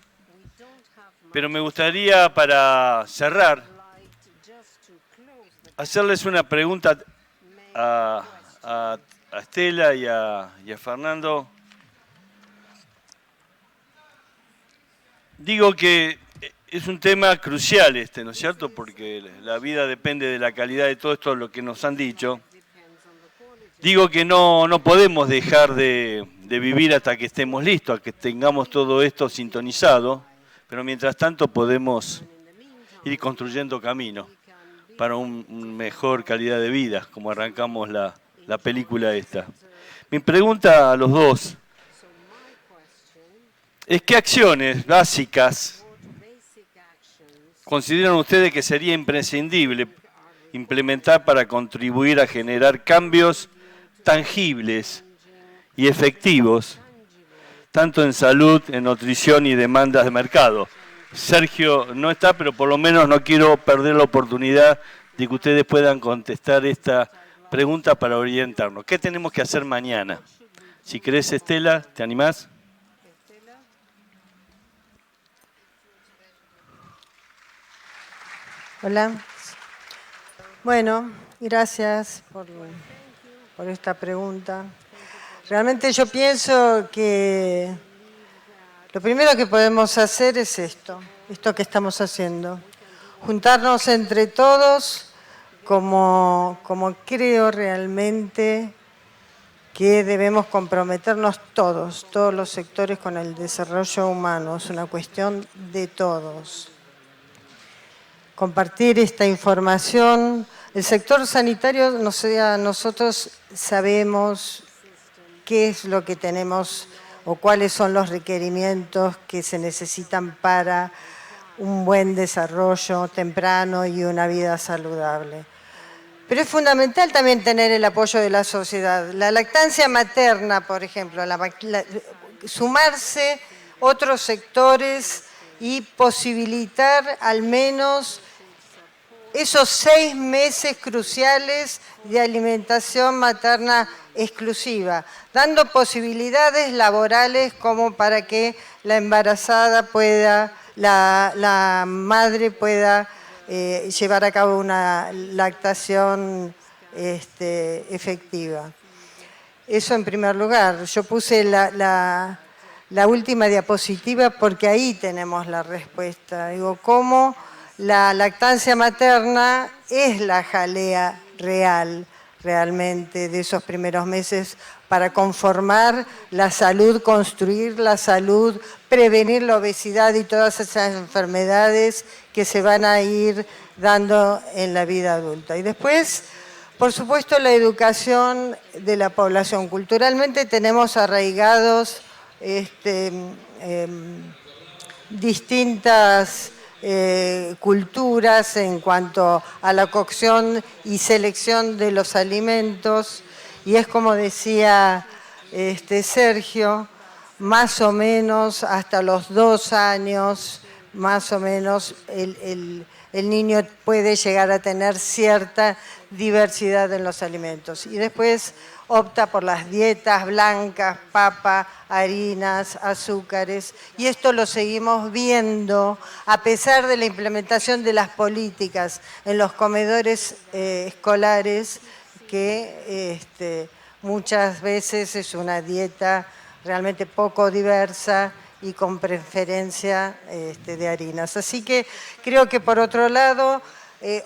Pero me gustaría, para cerrar, hacerles una pregunta a Estela y a Fernando. Digo que es un tema crucial ¿no es cierto? Porque la vida depende de la calidad de todo esto, lo que nos han dicho. Digo que no podemos dejar de vivir hasta que estemos listos, a que tengamos todo esto sintonizado, pero mientras tanto podemos ir construyendo camino para una mejor calidad de vida, como arrancamos la película esta. Mi pregunta a los dos es: ¿qué acciones básicas consideran ustedes que sería imprescindible implementar para contribuir a generar cambios tangibles y efectivos, tanto en salud, en nutrición y demandas de mercado? Sergio no está, pero por lo menos no quiero perder la oportunidad de que ustedes puedan contestar esta pregunta para orientarnos. ¿Qué tenemos que hacer mañana? Si querés, Estela, ¿te animás? Hola. Bueno, gracias por esta pregunta. Realmente yo pienso que lo primero que podemos hacer es esto que estamos haciendo. Juntarnos entre todos como creo realmente que debemos comprometernos todos los sectores con el desarrollo humano. Es una cuestión de todos. Compartir esta información. El sector sanitario, nosotros sabemos qué es lo que tenemos o cuáles son los requerimientos que se necesitan para un buen desarrollo temprano y una vida saludable. Pero es fundamental también tener el apoyo de la sociedad. La lactancia materna, por ejemplo, sumarse otros sectores y posibilitar al menos esos 6 meses cruciales de alimentación materna exclusiva, dando posibilidades laborales como para que la embarazada pueda, la madre pueda llevar a cabo una lactación efectiva. Eso en primer lugar. Yo puse la última diapositiva porque ahí tenemos la respuesta. Digo, ¿cómo la lactancia materna es la jalea realmente de esos primeros meses para conformar la salud, construir la salud, prevenir la obesidad y todas esas enfermedades que se van a ir dando en la vida adulta? Y después, por supuesto, la educación de la población. Culturalmente tenemos arraigados distintas culturas en cuanto a la cocción y selección de los alimentos, y es como decía Sergio, más o menos hasta los 2 años, más o menos el niño puede llegar a tener cierta diversidad en los alimentos. Y después opta por las dietas blancas, papa, harinas, azúcares. Y esto lo seguimos viendo a pesar de la implementación de las políticas en los comedores escolares, que muchas veces es una dieta realmente poco diversa y con preferencia de harinas. Así que creo que por otro lado,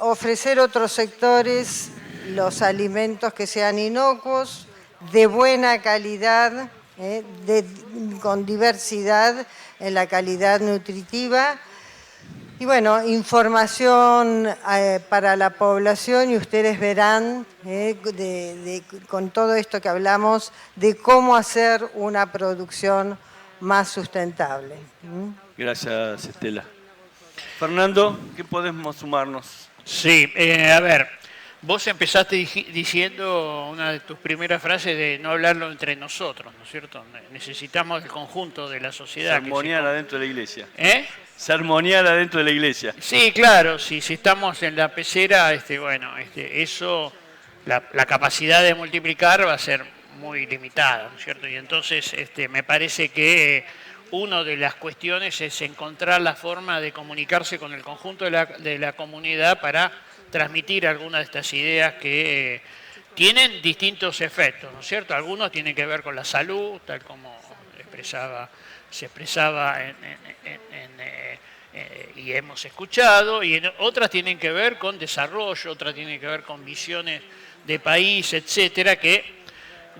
ofrecer otros sectores los alimentos que sean inocuos, de buena calidad, con diversidad en la calidad nutritiva. Y bueno, información para la población, y ustedes verán con todo esto que hablamos de cómo hacer una producción más sustentable. Gracias, Estela. Fernando, ¿qué podemos sumarnos? Sí, a ver, vos empezaste diciendo una de tus primeras frases de no hablarlo entre nosotros, ¿no es cierto? Necesitamos el conjunto de la sociedad. Sermonear adentro de la iglesia. ¿Eh? Sermonear adentro de la iglesia. Sí, claro, si estamos en la pecera, eso, la capacidad de multiplicar va a ser muy limitada, ¿no es cierto? Y entonces me parece que una de las cuestiones es encontrar la forma de comunicarse con el conjunto de la comunidad para transmitir algunas de estas ideas que tienen distintos efectos, ¿no es cierto? Algunos tienen que ver con la salud, tal como se expresaba y hemos escuchado, y otras tienen que ver con desarrollo, otras tienen que ver con visiones de país, etcétera, que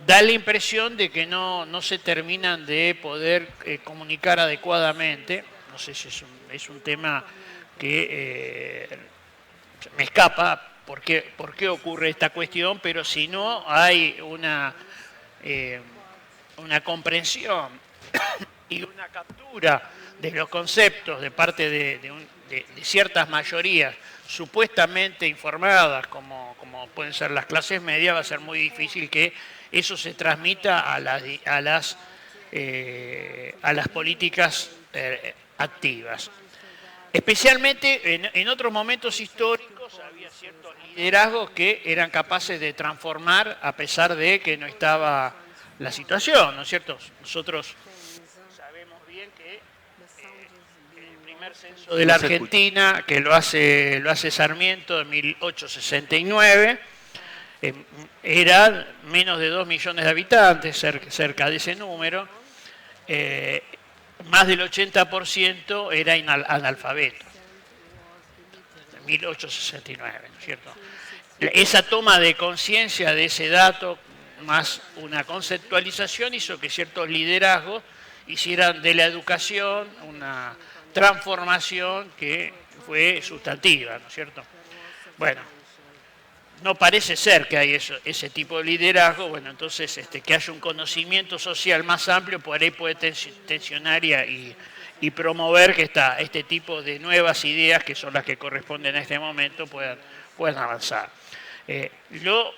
da la impresión de que no se terminan de poder comunicar adecuadamente. No sé si es un tema que me escapa por qué ocurre esta cuestión, pero si no hay una comprensión y una captura de los conceptos de parte de ciertas mayorías supuestamente informadas, como pueden ser las clases medias, va a ser muy difícil que eso se transmita a las políticas activas. Especialmente en otros momentos históricos había ciertos liderazgos que eran capaces de transformar a pesar de que no estaba la situación, ¿no es cierto? Nosotros sabemos bien que en el primer primer censo de la Argentina, que lo hace Sarmiento en 1869, eran menos de 2 millones de habitantes, cerca de ese número. Más del 80% era analfabeto. 1869, ¿no es cierto? Esa toma de conciencia de ese dato, más una conceptualización, hizo que ciertos liderazgos hicieran de la educación una transformación que fue sustantiva, ¿no es cierto? Bueno, no parece ser que hay ese tipo de liderazgo. Bueno, entonces que haya un conocimiento social más amplio, por ahí puede tensionar y promover que este tipo de nuevas ideas, que son las que corresponden a este momento, puedan avanzar. Lo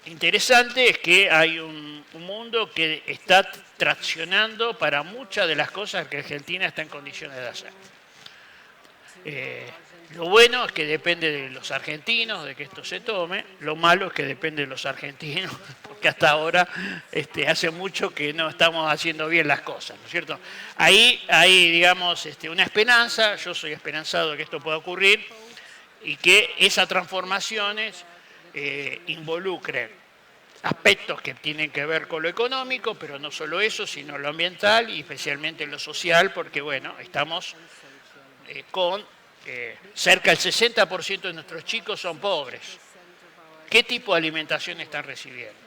interesante es que hay un mundo que está traccionando para muchas de las cosas que Argentina está en condiciones de hacer. Lo bueno es que depende de los argentinos, de que esto se tome. Lo malo es que depende de los argentinos, porque hasta ahora hace mucho que no estamos haciendo bien las cosas, ¿no es cierto? Ahí hay, digamos, una esperanza. Yo soy esperanzado de que esto pueda ocurrir y que esas transformaciones involucren aspectos que tienen que ver con lo económico, pero no solo eso, sino lo ambiental y especialmente lo social, porque, bueno, estamos con cerca del 60% de nuestros chicos son pobres. ¿Qué tipo de alimentación están recibiendo?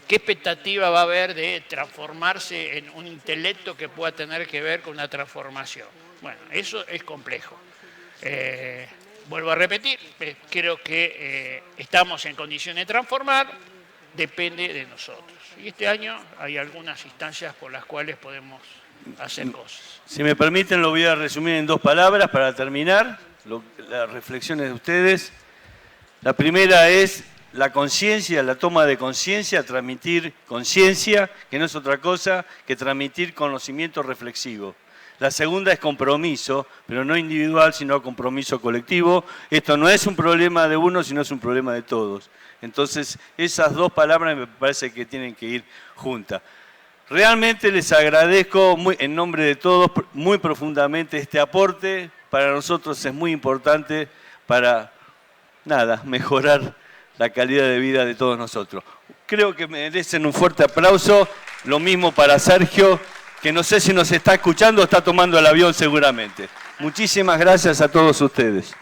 ¿Qué expectativa va a haber de transformarse en un intelecto que pueda tener que ver con una transformación? Bueno, eso es complejo. Vuelvo a repetir, creo que estamos en condiciones de transformar, depende de nosotros. Y este año hay algunas instancias por las cuales podemos hacer cosas. Si me permiten, lo voy a resumir en 2 palabras para terminar las reflexiones de ustedes. La primera es la conciencia, la toma de conciencia, transmitir conciencia, que no es otra cosa que transmitir conocimiento reflexivo. La segunda es compromiso, pero no individual, sino compromiso colectivo. Esto no es un problema de uno, sino es un problema de todos. Entonces, esas 2 palabras me parece que tienen que ir juntas. Realmente les agradezco en nombre de todos muy profundamente este aporte. Para nosotros es muy importante para, mejorar la calidad de vida de todos nosotros. Creo que merecen un fuerte aplauso. Lo mismo para Sergio, que no sé si nos está escuchando o está tomando el avión seguramente. Muchísimas gracias a todos ustedes.